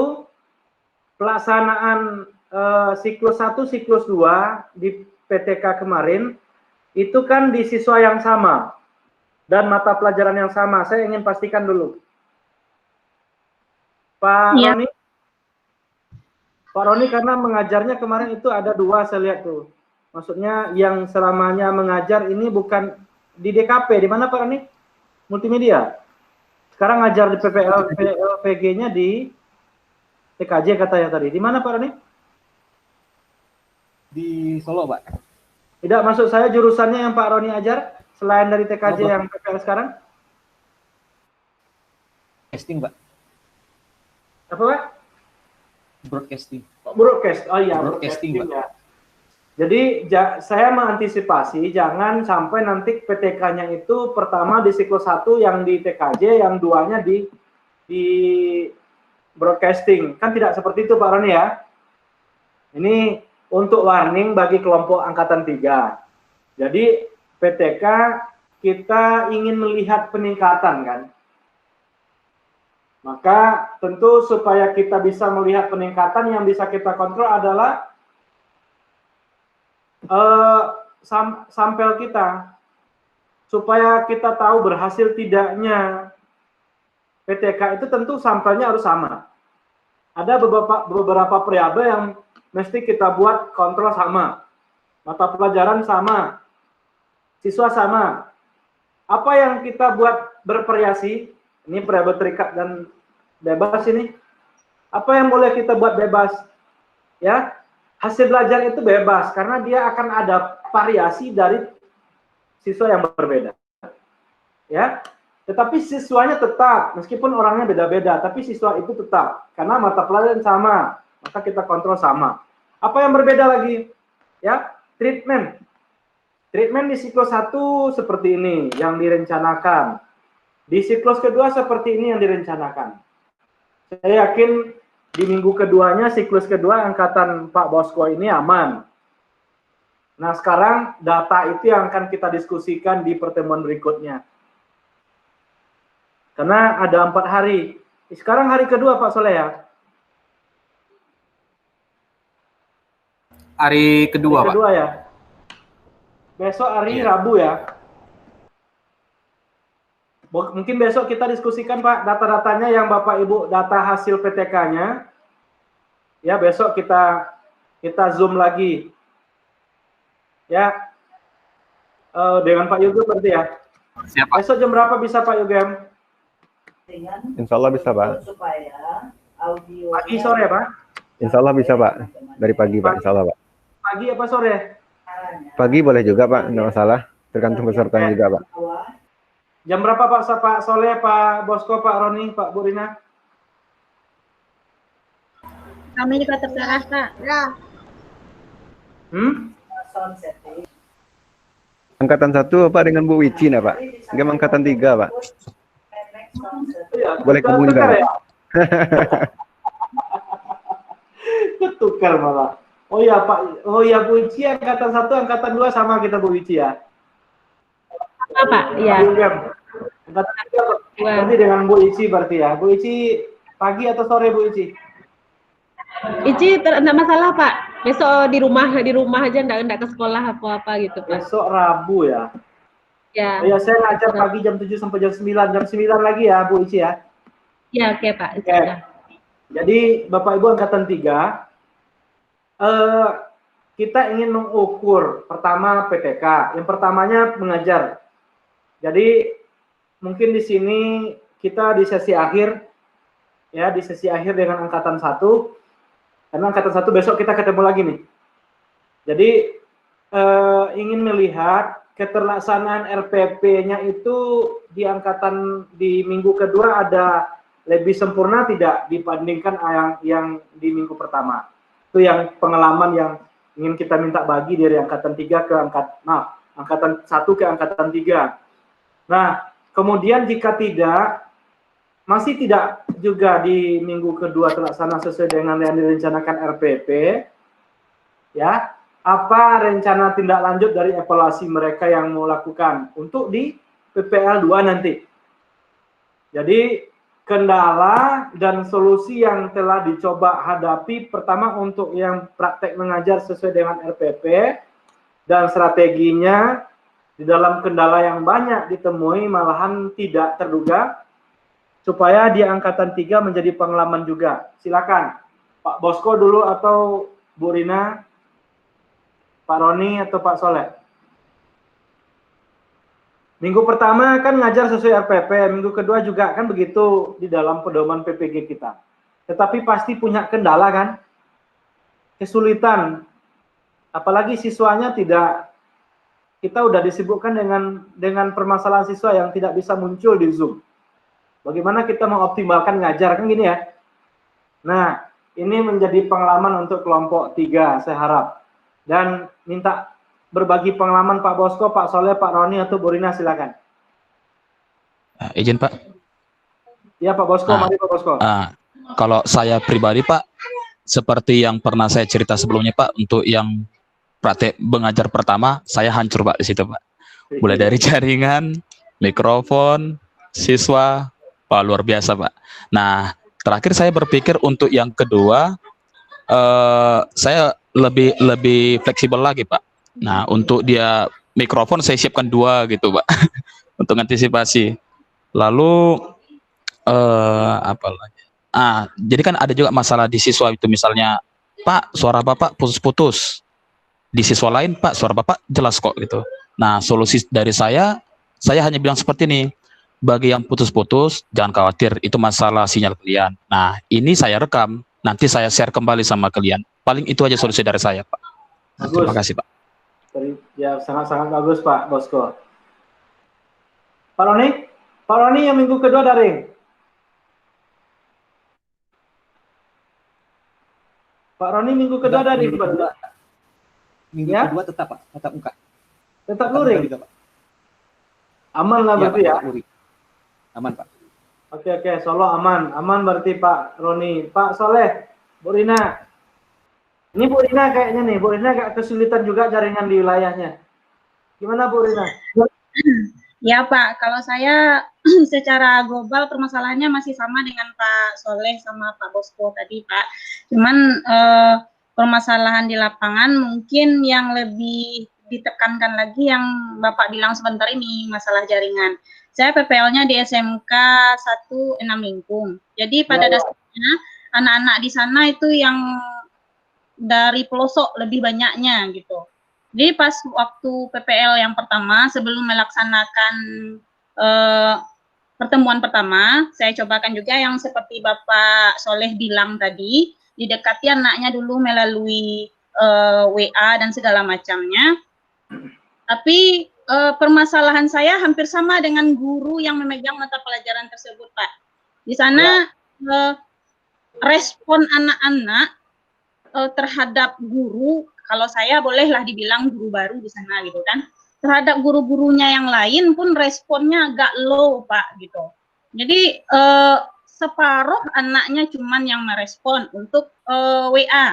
pelaksanaan siklus 1, siklus 2 di PTK kemarin itu kan di siswa yang sama dan mata pelajaran yang sama. Saya ingin pastikan dulu. Pak Roni? Pak Roni karena mengajarnya kemarin itu ada 2 saya lihat tuh. Maksudnya yang selamanya mengajar ini bukan di DKP. Di mana Pak Roni? Multimedia. Sekarang ngajar di PPLPG-nya di TKJ katanya tadi. Di mana Pak Roni? Di Solo, Pak. Tidak, maksud saya jurusannya yang Pak Roni ajar selain dari TKJ yang PPL sekarang? Broadcasting, Pak. Apa Pak? Broadcasting. Broadcast. Oh iya, broadcasting, Pak. Ya. Jadi saya mengantisipasi jangan sampai nanti PTK-nya itu pertama di siklus 1 yang di TKJ, yang 2-nya di broadcasting. Kan tidak seperti itu Pak Roni ya. Ini untuk warning bagi kelompok angkatan 3. Jadi PTK kita ingin melihat peningkatan kan. Maka tentu supaya kita bisa melihat peningkatan yang bisa kita kontrol adalah sampel kita. Supaya kita tahu berhasil tidaknya PTK itu tentu sampelnya harus sama. Ada beberapa variabel yang mesti kita buat kontrol sama. Mata pelajaran sama. Siswa sama. Apa yang kita buat bervariasi, ini variabel terikat dan bebas ini. Apa yang boleh kita buat bebas? Ya. hasil belajar itu bebas karena dia akan ada variasi dari siswa yang berbeda. Ya. Tetapi siswanya tetap, meskipun orangnya beda-beda, tapi siswa itu tetap karena mata pelajaran sama, maka kita kontrol sama. Apa yang berbeda lagi? Ya, treatment. Treatment di siklus 1 seperti ini yang direncanakan. Di siklus kedua seperti ini yang direncanakan. Saya yakin di minggu keduanya, siklus kedua angkatan Pak Bosko ini aman. Nah, sekarang data itu yang akan kita diskusikan di pertemuan berikutnya. Karena ada 4 hari. Sekarang hari kedua Pak Soleh ya? Hari kedua, hari kedua Pak. Ya. Besok hari Rabu ya. Mungkin besok kita diskusikan Pak data-datanya yang Bapak Ibu data hasil PTK-nya. Ya, besok kita zoom lagi. Ya. Dengan Pak Yugem berarti ya. Siap, Pak. Besok jam berapa bisa Pak Yugem? Insya Allah bisa Pak. Pagi sore Pak? Insya Allah bisa Pak. Dari pagi Pak, Insya Allah Pak. Pagi apa sore? Pagi boleh juga Pak, tidak masalah. Tergantung pesertanya juga Pak. Jam berapa Pak Soleh, Pak Bosko, Pak Roni, Pak Burina? Kami juga terserah, Kak. Angkatan 1 Pak dengan Bu Wici nah Pak. Enggak angkatan 3 Pak. Boleh kebun Pak. Ya? Ketukar malah. Oh ya Pak, oh ya Bu Wici angkatan 1, angkatan 2 sama kita Bu Wici ya. Apa Pak? Ya. Angkatan 3 berarti dengan Bu Wici berarti ya. Bu Wici pagi atau sore Bu Wici? Ici enggak masalah Pak. Besok di rumah aja enggak ke sekolah apa-apa gitu Pak. Besok Rabu ya. Ya. Oh ya, saya ngajar pagi jam 7 sampai jam 9. Jam 9 lagi ya Bu Ici ya. Ya, oke Pak. Oke. Jadi Bapak Ibu angkatan 3 kita ingin mengukur pertama PTK. Yang pertamanya mengajar. Jadi mungkin di sini kita di sesi akhir ya, di sesi akhir dengan angkatan 1. Karena angkatan 1 besok kita ketemu lagi nih. Jadi ingin melihat keterlaksanaan RPP-nya itu di minggu kedua ada lebih sempurna tidak dibandingkan yang di minggu pertama. Itu yang pengalaman yang ingin kita minta bagi dari angkatan 3 ke angkatan 1 ke angkatan 3. Nah, kemudian jika masih tidak juga di minggu kedua terlaksana sesuai dengan yang direncanakan RPP, ya, apa rencana tindak lanjut dari evaluasi mereka yang mau lakukan untuk di PPL 2 nanti. Jadi kendala dan solusi yang telah dicoba hadapi pertama untuk yang praktek mengajar sesuai dengan RPP dan strateginya di dalam kendala yang banyak ditemui malahan tidak terduga supaya di angkatan 3 menjadi pengalaman juga. Silakan Pak Bosko dulu atau Bu Rina, Pak Roni atau Pak Soleh. Minggu pertama kan ngajar sesuai RPP, minggu kedua juga kan begitu di dalam pedoman PPG kita. Tetapi pasti punya kendala kan, kesulitan. Apalagi siswanya kita udah disibukkan dengan permasalahan siswa yang tidak bisa muncul di Zoom. Bagaimana kita mengoptimalkan ngajar kan gini ya. Nah, ini menjadi pengalaman untuk kelompok 3 saya harap. Dan minta berbagi pengalaman Pak Bosko, Pak Soleh, Pak Roni atau Bu Rina silakan. Izin Pak. Ya Pak Bosko, mari Pak Bosko. Kalau saya pribadi Pak, seperti yang pernah saya cerita sebelumnya Pak, untuk yang praktek mengajar pertama, saya hancur Pak di situ Pak. Mulai dari jaringan, mikrofon, siswa, Pak luar biasa Pak. Nah, terakhir saya berpikir untuk yang kedua, saya lebih fleksibel lagi Pak. Nah, untuk dia mikrofon saya siapkan 2 gitu Pak, untuk antisipasi. Lalu apa lagi? Jadi kan ada juga masalah di siswa itu, misalnya Pak suara Bapak putus-putus, di siswa lain Pak suara Bapak jelas kok gitu. Nah, solusi dari saya hanya bilang seperti ini, bagi yang putus-putus jangan khawatir, itu masalah sinyal kalian. Nah, ini saya rekam, nanti saya share kembali sama kalian. Paling itu aja solusi dari saya, Pak. Bagus. Terima kasih, Pak. Ya, sangat-sangat bagus, Pak Bosko. Pak Roni yang minggu kedua daring. Pak Roni minggu kedua daring, Pak. Minggu Ya? kedua tetap, Pak, tetap muka. Tetap luring. Juga, Pak. Aman lah berarti ya? Pak, luring. Aman, Pak. Oke, Solo aman. Aman berarti Pak Roni. Pak Soleh, Bu Rina. Ini Bu Rina kayaknya nih, Bu Rina agak kesulitan juga jaringan di wilayahnya. Gimana Bu Rina? Ya Pak, kalau saya secara global permasalahannya masih sama dengan Pak Soleh sama Pak Bosko tadi Pak. Cuman permasalahan di lapangan mungkin yang lebih ditekankan lagi yang Bapak bilang sebentar ini, masalah jaringan. Saya PPL-nya di SMK 1 Enam Lingkung. Jadi pada dasarnya anak-anak di sana itu yang dari pelosok lebih banyaknya gitu. Jadi pas waktu PPL yang pertama sebelum melaksanakan pertemuan pertama, saya cobakan juga yang seperti Bapak Soleh bilang tadi, didekati anaknya dulu melalui WA dan segala macamnya. Tapi permasalahan saya hampir sama dengan guru yang memegang mata pelajaran tersebut, Pak. Di sana respon anak-anak terhadap guru, kalau saya bolehlah dibilang guru baru di sana gitu kan, terhadap guru-gurunya yang lain pun responnya agak low Pak gitu. Jadi separuh anaknya cuman yang merespon untuk WA,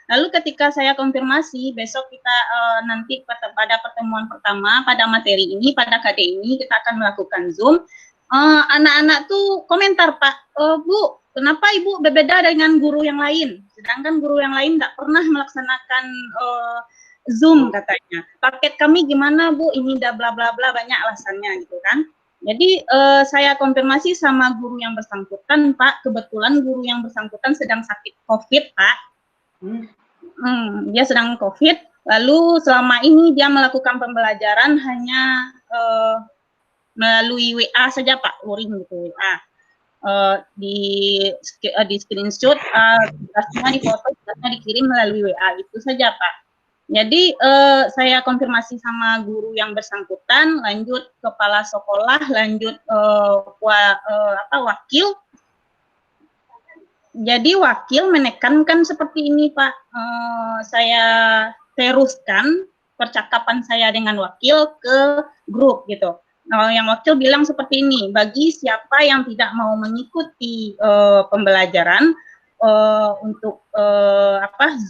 Lalu ketika saya konfirmasi besok kita nanti pada pertemuan pertama pada materi ini, pada KD ini kita akan melakukan Zoom. Anak-anak tuh komentar Pak, Bu, kenapa Ibu berbeda dengan guru yang lain? Sedangkan guru yang lain tidak pernah melaksanakan Zoom katanya. Paket kami gimana Bu? Ini dah bla bla bla, banyak alasannya gitu kan. Jadi saya konfirmasi sama guru yang bersangkutan, Pak. Kebetulan guru yang bersangkutan sedang sakit COVID, Pak. Dia sedang COVID. Lalu selama ini dia melakukan pembelajaran hanya melalui WA saja Pak, luring gitu WA. Di screenshot, tugasnya difoto, tugasnya dikirim melalui WA, itu saja Pak. Jadi saya konfirmasi sama guru yang bersangkutan, lanjut kepala sekolah, lanjut wakil. Jadi wakil menekankan seperti ini Pak, saya teruskan percakapan saya dengan wakil ke grup gitu. Nah, yang wakil bilang seperti ini, bagi siapa yang tidak mau mengikuti pembelajaran untuk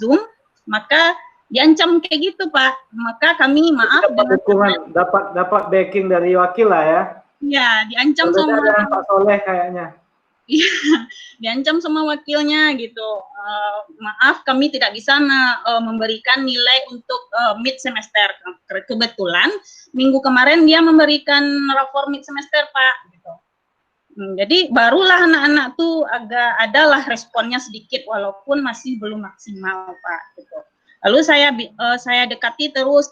Zoom, maka diancam kayak gitu Pak. Maka kami maaf dukungan, dapat backing dari wakil lah ya. Iya, diancam berbeda sama dengan Pak Soleh kayaknya. Iya, diancam sama wakilnya gitu. Maaf, kami tidak bisa memberikan nilai untuk mid semester. Kebetulan minggu kemarin dia memberikan rapor mid semester Pak. Gitu. Jadi barulah anak-anak tuh agak adalah responnya sedikit, walaupun masih belum maksimal Pak. Gitu. Lalu saya dekati terus.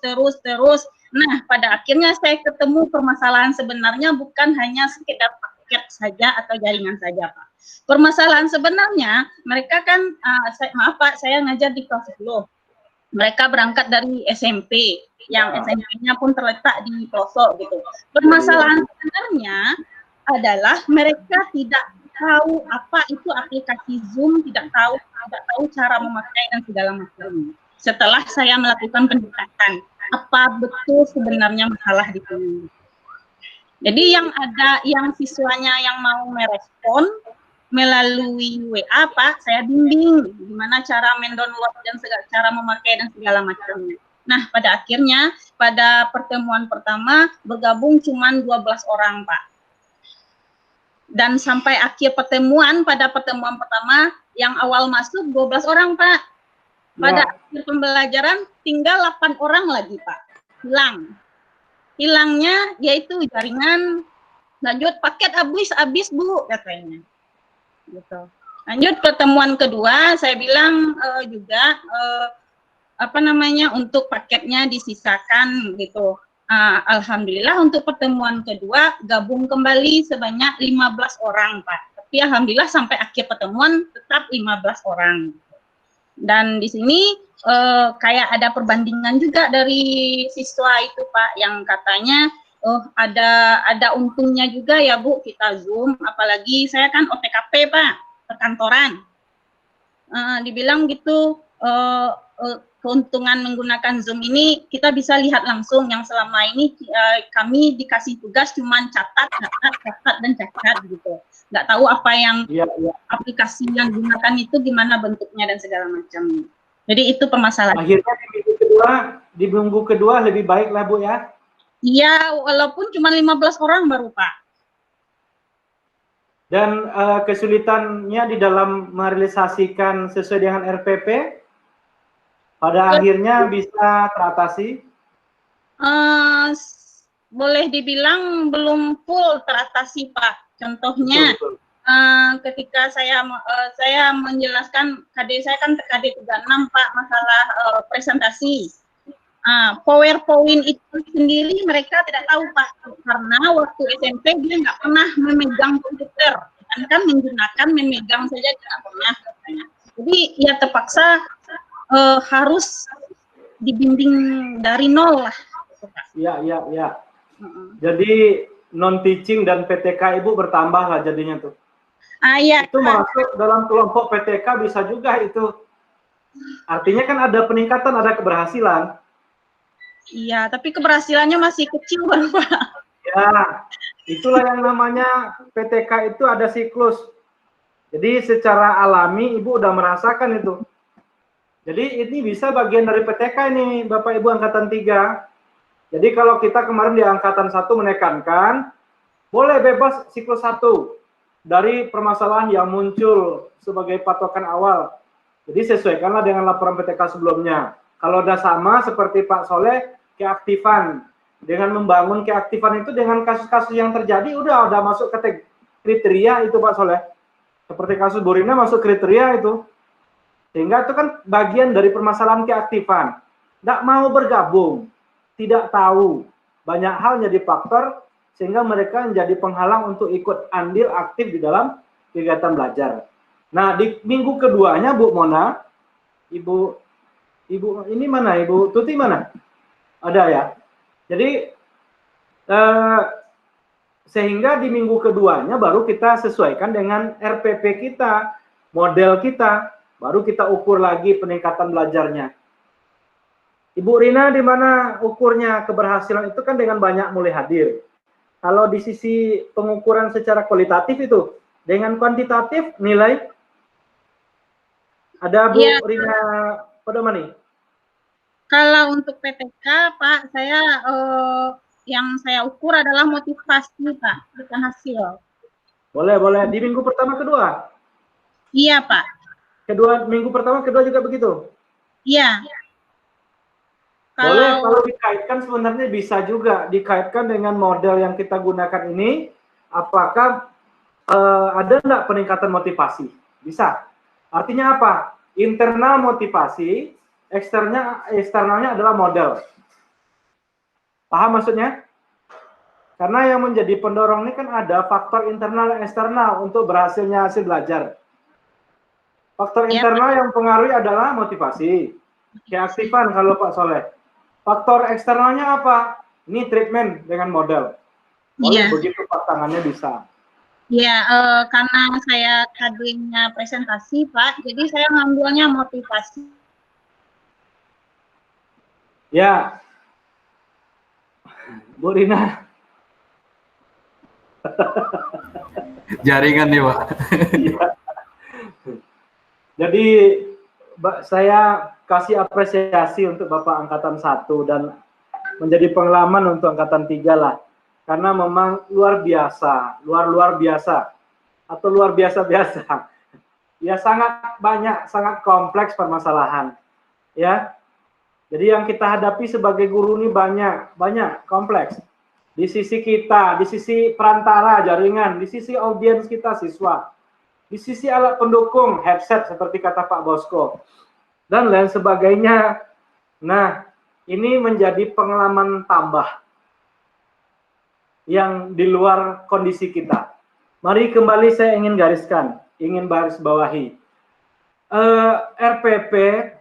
Nah, pada akhirnya saya ketemu permasalahan sebenarnya bukan hanya sekedar paket saja atau jaringan saja, Pak. Permasalahan sebenarnya mereka kan, maaf Pak, saya ngajar di kelas 10. Mereka berangkat dari SMP, yang SMP-nya pun terletak di pelosok gitu. Permasalahan sebenarnya adalah mereka tidak tahu apa itu aplikasi Zoom, tidak tahu cara memakai dan segala macam. Setelah saya melakukan pendekatan, apa betul sebenarnya masalah di sini. Jadi yang siswanya yang mau merespon melalui WA Pak, saya bimbing gimana cara mendownload dan cara memakai dan segala macamnya. Nah, pada akhirnya pada pertemuan pertama bergabung cuma 12 orang Pak. Dan sampai akhir pertemuan, pada pertemuan pertama yang awal masuk 12 orang Pak. Pada akhir pembelajaran tinggal 8 orang lagi Pak, hilangnya yaitu jaringan, lanjut paket habis Bu katanya gitu. Lanjut pertemuan kedua saya bilang juga untuk paketnya disisakan gitu. Alhamdulillah untuk pertemuan kedua gabung kembali sebanyak 15 orang Pak, tapi alhamdulillah sampai akhir pertemuan tetap 15 orang. Dan di sini kayak ada perbandingan juga dari siswa itu Pak, yang katanya ada untungnya juga ya Bu kita Zoom, apalagi saya kan OTKP Pak, perkantoran. Dibilang gitu, keuntungan menggunakan Zoom ini kita bisa lihat langsung, yang selama ini kami dikasih tugas cuman catat dan catat gitu. Nggak tahu apa yang aplikasi yang digunakan itu gimana bentuknya dan segala macam. Jadi itu permasalahan. Akhirnya di minggu kedua lebih baik lah Bu ya? Iya, walaupun cuma 15 orang baru Pak. Dan kesulitannya di dalam merealisasikan sesuai dengan RPP, pada akhirnya bisa teratasi? Boleh dibilang belum full teratasi Pak. Contohnya, ketika saya menjelaskan KD saya kan KD 36 Pak, masalah presentasi. PowerPoint itu sendiri mereka tidak tahu Pak, karena waktu SMP dia nggak pernah memegang komputer, kan menggunakan memegang saja tidak pernah katanya. Jadi ya terpaksa harus dibimbing dari nol lah. Iya. Jadi non teaching dan PTK Ibu bertambah lah jadinya tuh. Iya. Itu masuk dalam kelompok PTK bisa juga itu. Artinya kan ada peningkatan, ada keberhasilan. Iya, tapi keberhasilannya masih kecil baru Pak. Ya, itulah yang namanya PTK itu ada siklus. Jadi secara alami Ibu udah merasakan itu. Jadi ini bisa bagian dari PTK ini Bapak Ibu Angkatan 3. Jadi kalau kita kemarin di Angkatan 1 menekankan, boleh bebas siklus 1 dari permasalahan yang muncul sebagai patokan awal. Jadi sesuaikanlah dengan laporan PTK sebelumnya. Kalau udah sama seperti Pak Soleh, keaktifan. Dengan membangun keaktifan itu dengan kasus-kasus yang terjadi, udah masuk kriteria itu Pak Soleh. Seperti kasus Bu Rina masuk kriteria itu. Sehingga itu kan bagian dari permasalahan keaktifan. Tidak mau bergabung, tidak tahu. Banyak hal jadi faktor, sehingga mereka menjadi penghalang untuk ikut andil aktif di dalam kegiatan belajar. Nah, di minggu keduanya Bu Mona, Ibu ini mana? Ibu Tuti mana? Ada ya. Jadi sehingga di minggu keduanya baru kita sesuaikan dengan RPP kita, model kita, baru kita ukur lagi peningkatan belajarnya. Ibu Rina di mana ukurnya keberhasilan itu kan dengan banyak mulai hadir. Kalau di sisi pengukuran secara kualitatif itu, dengan kuantitatif nilai ada Bu Rina Podomani. Kalau untuk PTK, Pak, saya yang saya ukur adalah motivasi, Pak, bukan hasil. Boleh. Di minggu pertama, kedua? Iya, Pak. Minggu pertama, kedua juga begitu? Iya. Boleh, kalau dikaitkan sebenarnya bisa juga dikaitkan dengan model yang kita gunakan ini, apakah ada enggak peningkatan motivasi? Bisa. Artinya apa? Internal motivasi, eksternalnya adalah model. Paham maksudnya? Karena yang menjadi pendorong ini kan ada faktor internal dan eksternal untuk berhasilnya hasil belajar. Faktor internal yang pengaruhi adalah motivasi, keaktifan kalau Pak Soleh. Faktor eksternalnya apa? Ini treatment dengan model. Begitu pasangannya bisa. Ya, karena saya KD-nya presentasi, Pak, jadi saya ngambilnya motivasi. Ya, Bu Rina. Jaringan nih, Pak. Ya. Jadi saya kasih apresiasi untuk Bapak Angkatan 1 dan menjadi pengalaman untuk Angkatan 3 lah. Karena memang luar biasa, luar biasa atau luar biasa-biasa. Ya sangat banyak, sangat kompleks permasalahan. Ya. Jadi yang kita hadapi sebagai guru ini banyak kompleks. Di sisi kita, di sisi perantara jaringan, di sisi audiens kita siswa, di sisi alat pendukung headset seperti kata Pak Bosko dan lain sebagainya. Nah, ini menjadi pengalaman tambah yang di luar kondisi kita. Mari kembali saya ingin gariskan, ingin garis bawahi. RPP,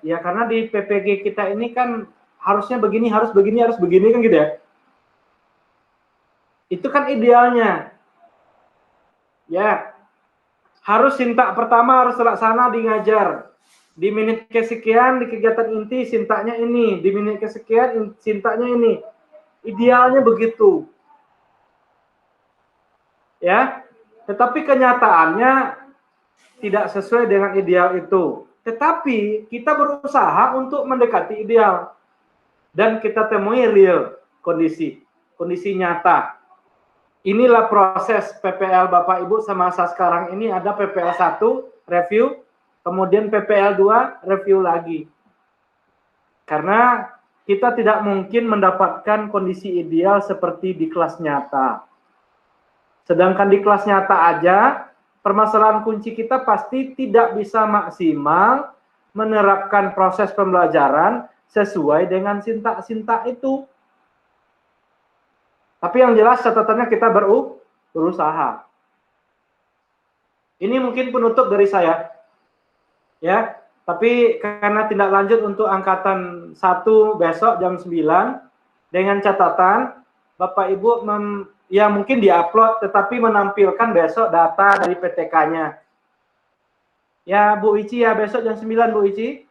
ya karena di PPG kita ini kan harusnya begini, harus begini kan gitu ya. Itu kan idealnya. Ya, harus sintak pertama harus terlaksana di ngajar. Di menit kesekian di kegiatan inti sintaknya ini, di menit kesekian sintaknya ini. Idealnya begitu. Ya, tetapi kenyataannya tidak sesuai dengan ideal itu. Tetapi kita berusaha untuk mendekati ideal. Dan kita temui real kondisi nyata. Inilah proses PPL Bapak Ibu semasa sekarang ini. Ada PPL 1 review, kemudian PPL 2 review lagi. Karena kita tidak mungkin mendapatkan kondisi ideal seperti di kelas nyata. Sedangkan di kelas nyata aja, permasalahan kunci kita pasti tidak bisa maksimal menerapkan proses pembelajaran sesuai dengan sintak-sintak itu. Tapi yang jelas catatannya kita berusaha. Ini mungkin penutup dari saya. Ya, tapi karena tindak lanjut untuk angkatan 1 besok jam 9 dengan catatan Bapak Ibu ya mungkin diupload tetapi menampilkan besok data dari PTK-nya. Ya Bu Ici ya besok jam 9 Bu Ici.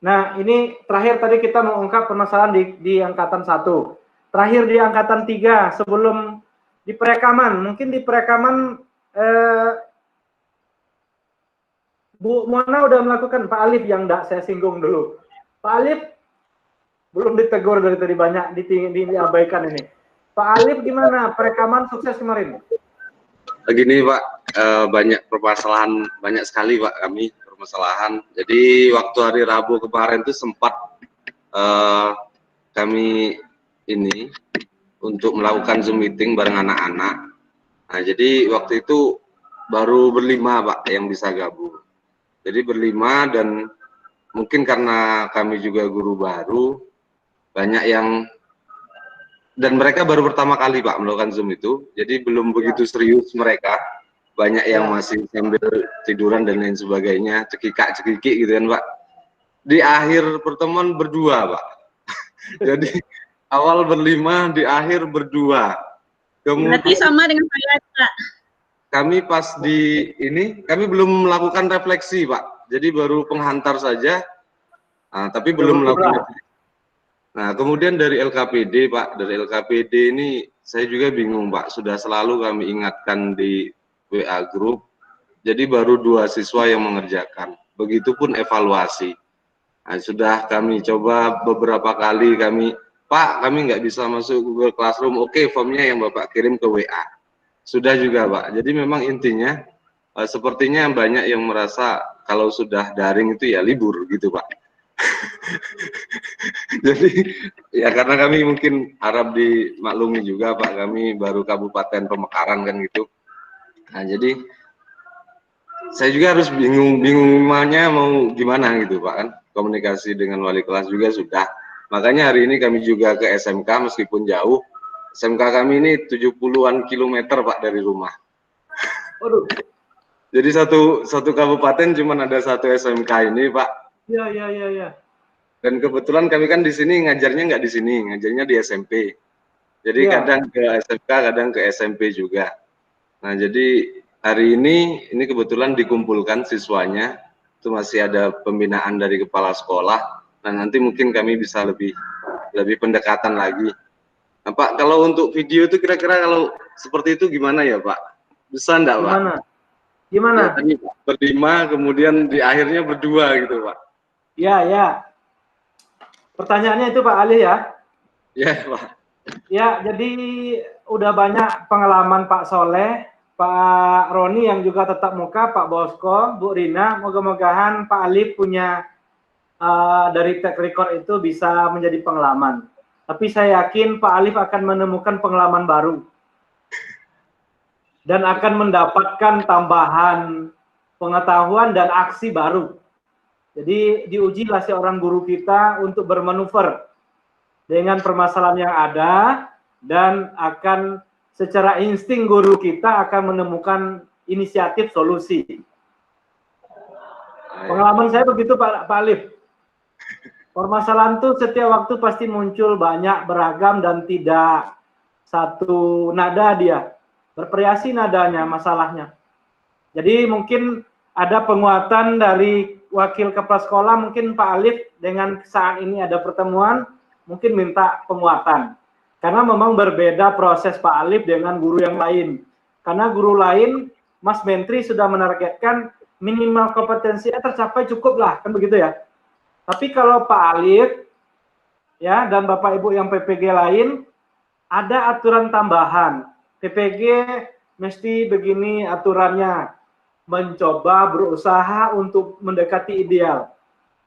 Nah ini terakhir tadi kita mengungkap permasalahan di angkatan 1. Terakhir di angkatan 3 sebelum di perekaman. Mungkin di perekaman Bu Mona udah melakukan, Pak Alif yang enggak saya singgung dulu. Pak Alif belum ditegur dari tadi banyak diabaikan ini. Pak Alif gimana? Perekaman sukses kemarin? Begini Pak, banyak permasalahan, banyak sekali Pak kami permasalahan. Jadi waktu hari Rabu kemarin itu sempat kami ini untuk melakukan Zoom meeting bareng anak-anak. Nah jadi waktu itu baru berlima Pak yang bisa gabung. Jadi berlima dan mungkin karena kami juga guru baru, banyak yang dan mereka baru pertama kali Pak melakukan Zoom itu, jadi belum begitu serius mereka, banyak yang masih sambil tiduran dan lain sebagainya, cekikak-cekikik gitu kan Pak. Di akhir pertemuan berdua Pak, jadi awal berlima, di akhir berdua. Kemudian, berarti sama dengan saya Pak. Kami pas di ini, kami belum melakukan refleksi Pak, jadi baru penghantar saja, tapi belum melakukan. Nah, kemudian dari LKPD, Pak, dari LKPD ini saya juga bingung, Pak. Sudah selalu kami ingatkan di WA Group, jadi baru 2 siswa yang mengerjakan. Begitupun evaluasi. Nah, sudah kami coba beberapa kali, Pak, kami nggak bisa masuk Google Classroom. Oke, formnya yang Bapak kirim ke WA. Sudah juga, Pak. Jadi memang intinya, sepertinya banyak yang merasa kalau sudah daring itu ya libur gitu, Pak. Jadi ya karena kami mungkin harap dimaklumi juga Pak, kami baru Kabupaten Pemekaran kan gitu. Nah jadi saya juga harus bingungnya mau gimana gitu Pak kan, komunikasi dengan wali kelas juga sudah. Makanya hari ini kami juga ke SMK meskipun jauh. SMK kami ini 70-an kilometer Pak dari rumah. Waduh. Jadi satu kabupaten cuma ada 1 SMK ini Pak. Iya. Dan kebetulan kami kan di sini ngajarnya nggak di sini, ngajarnya di SMP. Jadi kadang ke SMK, kadang ke SMP juga. Nah jadi hari ini kebetulan dikumpulkan siswanya, itu masih ada pembinaan dari kepala sekolah. Nah nanti mungkin kami bisa lebih pendekatan lagi. Nah, Pak, kalau untuk video itu kira-kira kalau seperti itu gimana ya Pak? Bisa enggak Pak? Gimana? Ya, tadi berlima, kemudian di akhirnya berdua gitu Pak. Ya. Pertanyaannya itu Pak Ali ya? Ya Pak. Ya, jadi udah banyak pengalaman Pak Soleh, Pak Roni yang juga tetap muka, Pak Bosko, Bu Rina. Moga-mogahan Pak Ali punya dari track record itu bisa menjadi pengalaman. Tapi saya yakin Pak Alif akan menemukan pengalaman baru. Dan akan mendapatkan tambahan pengetahuan dan aksi baru. Jadi diujilah seorang guru kita untuk bermanuver dengan permasalahan yang ada, dan akan secara insting guru kita akan menemukan inisiatif solusi. Pengalaman saya begitu Pak Alif. Permasalahan itu setiap waktu pasti muncul banyak, beragam, dan tidak satu nada dia. Bervariasi nadanya masalahnya. Jadi mungkin ada penguatan dari wakil kepala sekolah, mungkin Pak Alif dengan saat ini ada pertemuan, mungkin minta penguatan. Karena memang berbeda proses Pak Alif dengan guru yang lain. Karena guru lain, Mas Menteri sudah menargetkan minimal kompetensinya tercapai cukup lah, kan begitu ya. Tapi kalau Pak Alif, ya, dan Bapak Ibu yang PPG lain, ada aturan tambahan. PPG mesti begini aturannya, mencoba berusaha untuk mendekati ideal.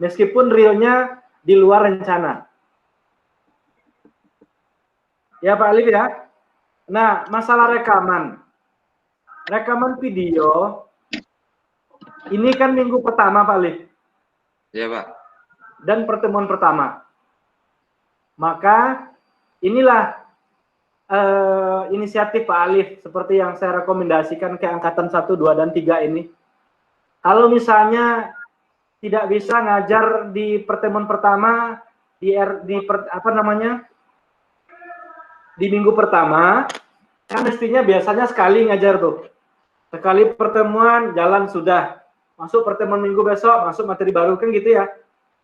Meskipun realnya di luar rencana. Ya Pak Alif ya. Nah, masalah rekaman. Rekaman video, ini kan minggu pertama Pak Alif. Ya Pak. Dan pertemuan pertama. Maka inilah inisiatif Pak Alif seperti yang saya rekomendasikan ke angkatan 1, 2, dan 3 ini. Kalau misalnya tidak bisa ngajar di pertemuan pertama di minggu pertama, kan mestinya biasanya sekali ngajar tuh. Sekali pertemuan jalan sudah. Masuk pertemuan minggu besok, masuk materi baru kan gitu ya.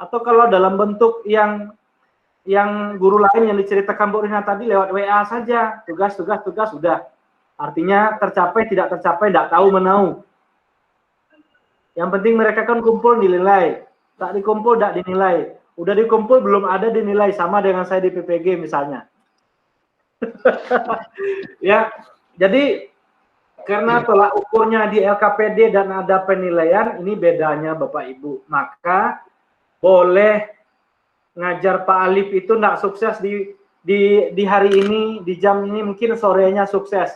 Atau kalau dalam bentuk yang guru lain yang diceritakan Bu Rina tadi lewat WA saja, tugas sudah. Artinya tercapai tidak tercapai tidak tahu menau. Yang penting mereka kan kumpul dinilai, tak dikumpul tidak dinilai. Udah dikumpul belum ada dinilai, sama dengan saya di PPG misalnya. Ya, jadi karena tolak ukurnya di LKPD dan ada penilaian, ini bedanya Bapak Ibu. Maka boleh ngajar Pak Alif itu tidak sukses di hari ini, di jam ini, mungkin sorenya sukses.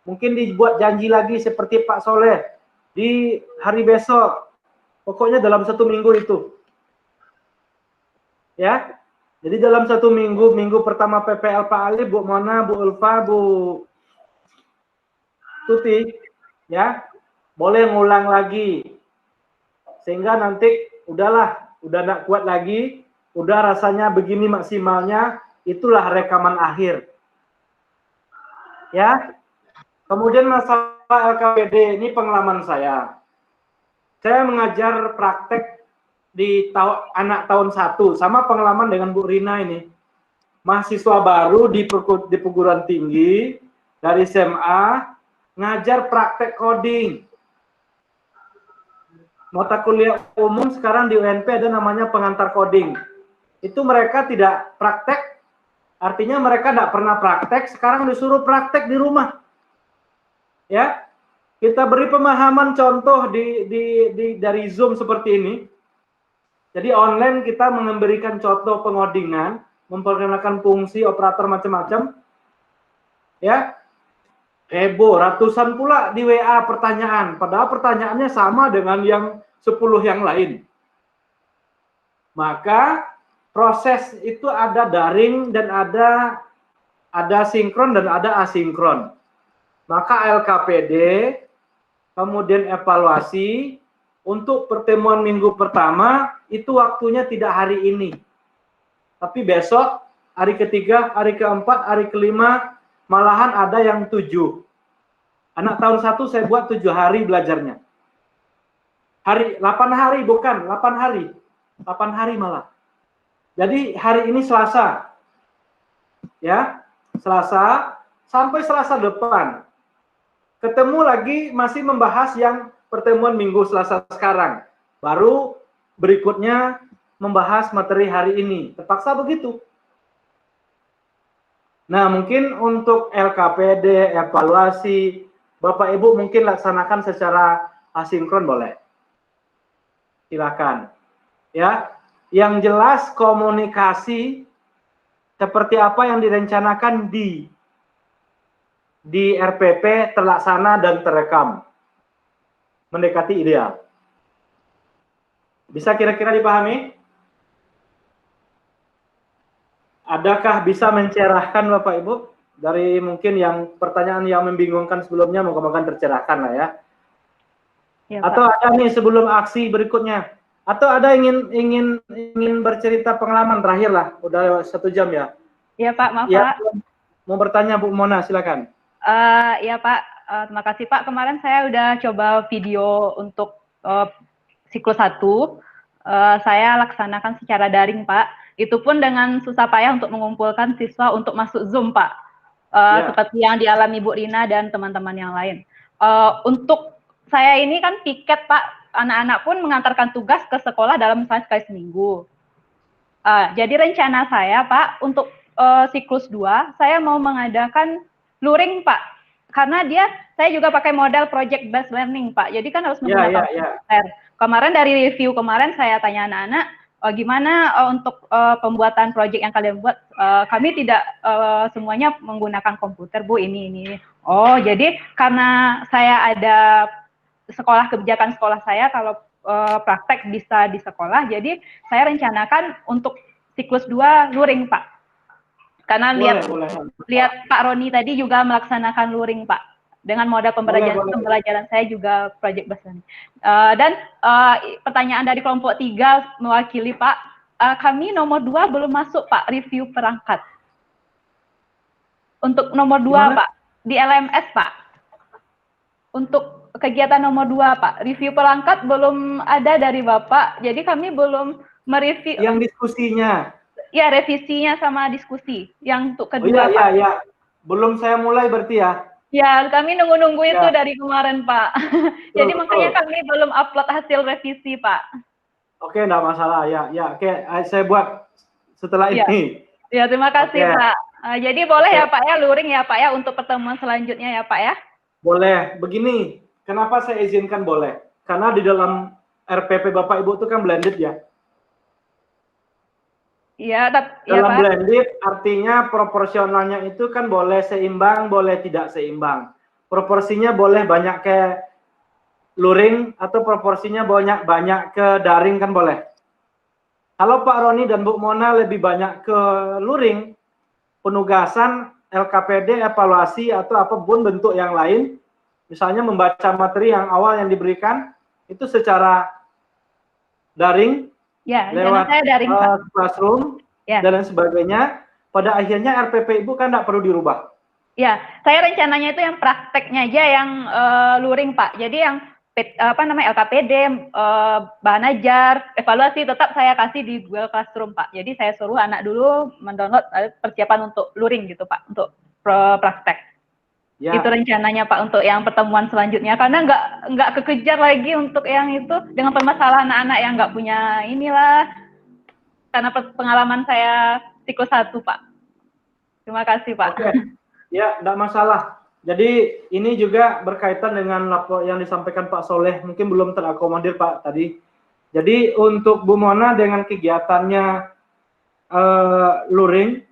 Mungkin dibuat janji lagi seperti Pak Soleh di hari besok. Pokoknya dalam 1 minggu itu. Ya. Jadi dalam 1 minggu, minggu pertama PPL Pak Alif, Bu Mona, Bu Ulfa, Bu Tuti, ya, boleh ngulang lagi. Sehingga nanti udahlah, udah nggak kuat lagi, udah rasanya begini maksimalnya, itulah rekaman akhir. Ya. Kemudian masalah LKPD, ini pengalaman saya. Saya mengajar praktek di anak tahun 1, sama pengalaman dengan Bu Rina ini. Mahasiswa baru di perguruan tinggi, dari SMA, ngajar praktek coding. Mata kuliah umum sekarang di UNP ada namanya pengantar coding. Itu mereka tidak praktek, artinya mereka tidak pernah praktek, sekarang disuruh praktek di rumah. Ya, kita beri pemahaman contoh dari Zoom seperti ini. Jadi online kita memberikan contoh pengodingan, memperkenalkan fungsi operator macam-macam. Ya, heboh, ratusan pula di WA pertanyaan, padahal pertanyaannya sama dengan yang 10 yang lain. Maka proses itu ada daring dan ada sinkron dan ada asinkron. Maka LKPD kemudian evaluasi untuk pertemuan minggu pertama itu waktunya tidak hari ini. Tapi besok, hari ketiga, hari keempat, hari kelima, malahan ada yang 7. Anak tahun 1 saya buat 7 hari belajarnya. 8 hari bukan, 8 hari. 8 hari malah. Jadi hari ini Selasa. Ya, Selasa sampai Selasa depan. Ketemu lagi masih membahas yang pertemuan minggu Selasa sekarang. Baru berikutnya membahas materi hari ini. Terpaksa begitu. Nah, mungkin untuk LKPD, evaluasi, Bapak Ibu mungkin laksanakan secara asinkron boleh. Silakan. Ya, yang jelas komunikasi seperti apa yang direncanakan di RPP terlaksana dan terekam. Mendekati ideal. Bisa kira-kira dipahami? Adakah bisa mencerahkan Bapak Ibu? Dari mungkin yang pertanyaan yang membingungkan sebelumnya, moga-moga tercerahkan lah ya. Ya, Atau Pak. ada nih sebelum aksi berikutnya. Atau ada ingin bercerita pengalaman terakhir lah. Udah 1 jam ya. Ya Pak, maaf Ya, Pak. mau bertanya Bu Mona, silakan. Ya Pak, terima kasih Pak. Kemarin saya udah coba video untuk siklus 1. Saya laksanakan secara daring Pak. Itu pun dengan susah payah untuk mengumpulkan siswa untuk masuk Zoom Pak. Seperti yang dialami Bu Rina dan teman-teman yang lain. Untuk saya ini kan piket Pak, anak-anak pun mengantarkan tugas ke sekolah dalam misalnya sekali seminggu. Jadi rencana saya Pak, untuk siklus 2, saya mau mengadakan luring Pak. Karena saya juga pakai model project based learning Pak. Jadi kan harus menggunakan komputer. Kemarin dari review kemarin saya tanya anak-anak, gimana untuk pembuatan project yang kalian buat? Kami tidak semuanya menggunakan komputer Bu, ini. Oh, jadi karena saya ada kebijakan sekolah saya kalau praktek bisa di sekolah, jadi saya rencanakan untuk siklus 2 luring Pak. Karena lihat Pak Roni tadi juga melaksanakan luring Pak. Dengan modal pembelajaran saya juga project based learning. Dan pertanyaan dari kelompok 3 mewakili Pak, kami nomor 2 belum masuk Pak, review perangkat. Untuk nomor 2 Pak, di LMS Pak. Untuk kegiatan nomor 2 Pak, review perangkat belum ada dari Bapak, jadi kami belum mereview. Yang diskusinya? Ya, revisinya sama diskusi. Yang untuk kedua Pak. Iya. Belum saya mulai berarti ya? Ya, kami nunggu-nunggu itu dari kemarin, Pak. Jadi makanya kami belum upload hasil revisi, Pak. Oke, enggak masalah. Ya. Oke, saya buat setelah ini. Ya, terima kasih, Pak. Jadi boleh ya, Pak ya, luring ya, Pak ya, untuk pertemuan selanjutnya ya, Pak ya? Boleh. Begini, kenapa saya izinkan boleh? Karena di dalam RPP Bapak Ibu itu kan blended ya. Iya, dalam blended artinya proporsionalnya itu kan boleh seimbang, boleh tidak seimbang. Proporsinya boleh banyak ke luring atau proporsinya banyak ke daring kan boleh. Kalau Pak Roni dan Bu Mona lebih banyak ke luring, penugasan, LKPD, evaluasi atau apapun bentuk yang lain, misalnya membaca materi yang awal yang diberikan itu secara daring. Ya, lewat saya daring, classroom dan lain sebagainya, pada akhirnya RPP Ibu kan tidak perlu dirubah. Ya, saya rencananya itu yang prakteknya aja yang luring Pak. Jadi yang LKPD, bahan ajar, evaluasi tetap saya kasih di Google Classroom Pak. Jadi saya suruh anak dulu mendownload persiapan untuk luring gitu Pak, untuk praktek. Ya. Itu rencananya Pak untuk yang pertemuan selanjutnya, karena nggak kekejar lagi untuk yang itu dengan permasalahan anak-anak yang nggak punya inilah, karena pengalaman saya siklus 1 Pak. Terima kasih Pak. Oke. Ya, nggak masalah. Jadi ini juga berkaitan dengan lapor yang disampaikan Pak Soleh, mungkin belum terakomodir Pak tadi. Jadi untuk Bu Mona dengan kegiatannya luring,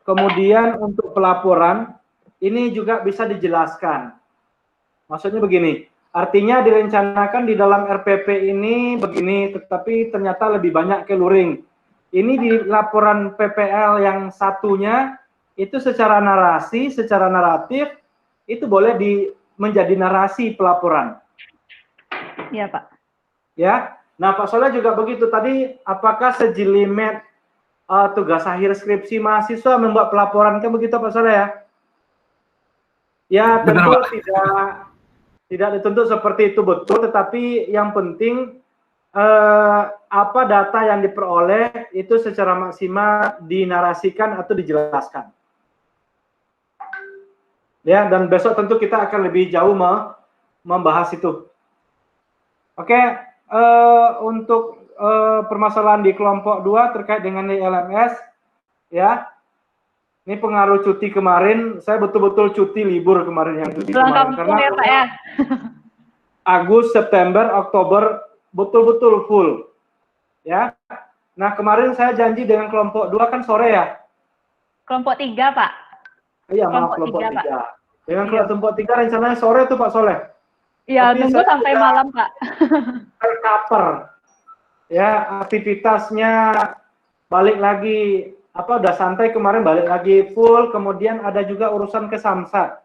kemudian untuk pelaporan, ini juga bisa dijelaskan. Maksudnya begini, artinya direncanakan di dalam RPP ini begini, tetapi ternyata lebih banyak ke luring. Ini di laporan PPL yang satunya, itu secara narasi, secara naratif, itu boleh menjadi narasi pelaporan. Iya Pak. Ya, nah Pak Soleh juga begitu. Tadi, apakah sejelimet tugas akhir skripsi mahasiswa membuat pelaporan, kan begitu Pak Soleh ya? Ya, tentu tidak dituntut seperti itu betul, tetapi yang penting apa data yang diperoleh itu secara maksimal dinarasikan atau dijelaskan. Ya, dan besok tentu kita akan lebih jauh membahas itu. Oke, untuk permasalahan di kelompok 2 terkait dengan LMS, ya. Ini pengaruh cuti kemarin, saya betul-betul cuti libur kemarin yang cuti kemarin. Karena ya, Pak, ya. Agustus, September, Oktober betul-betul full. Ya. Nah, kemarin saya janji dengan kelompok 2 kan sore ya? Kelompok 3, Pak. Iya, maaf, kelompok 3. Dengan kelompok 3 rencananya sore tuh Pak Soleh. Iya, tunggu sampai malam, Pak. Tercover. Ya, aktivitasnya balik lagi udah santai kemarin, balik lagi full. Kemudian ada juga urusan ke Samsat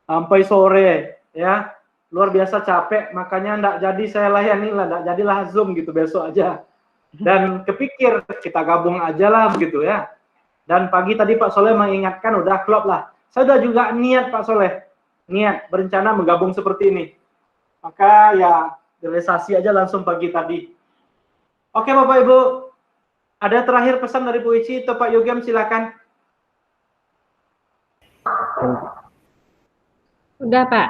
sampai sore ya, luar biasa capek, makanya enggak jadi saya layani lah, enggak jadilah Zoom gitu, besok aja. Dan kepikir kita gabung aja lah begitu ya. Dan pagi tadi Pak Soleh mengingatkan, udah klop lah. Saya udah juga niat Pak Soleh, niat berencana menggabung seperti ini. Maka ya realisasi aja langsung pagi tadi. Oke Bapak Ibu, ada terakhir pesan dari Bu Ici atau Pak Yogem, silakan. Udah Pak,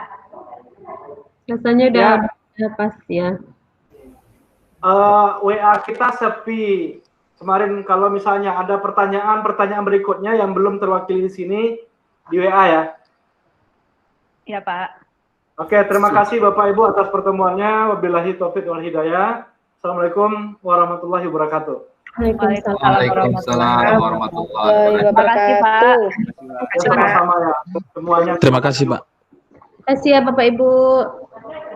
rasanya udah pas ya. WA kita sepi. Kemarin kalau misalnya ada pertanyaan berikutnya yang belum terwakili di sini, di WA ya. Iya Pak. Oke, terima kasih Bapak Ibu atas pertemuannya. Wabillahi taufiq wal hidayah. Assalamualaikum warahmatullahi wabarakatuh. Waalaikumsalam warahmatullahi wabarakatuh. Terima kasih Pak. Sama-sama ya semuanya. Terima kasih Pak. Terima kasih ya Bapak Ibu.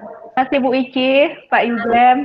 Terima kasih Bu Ici, Pak Yugem.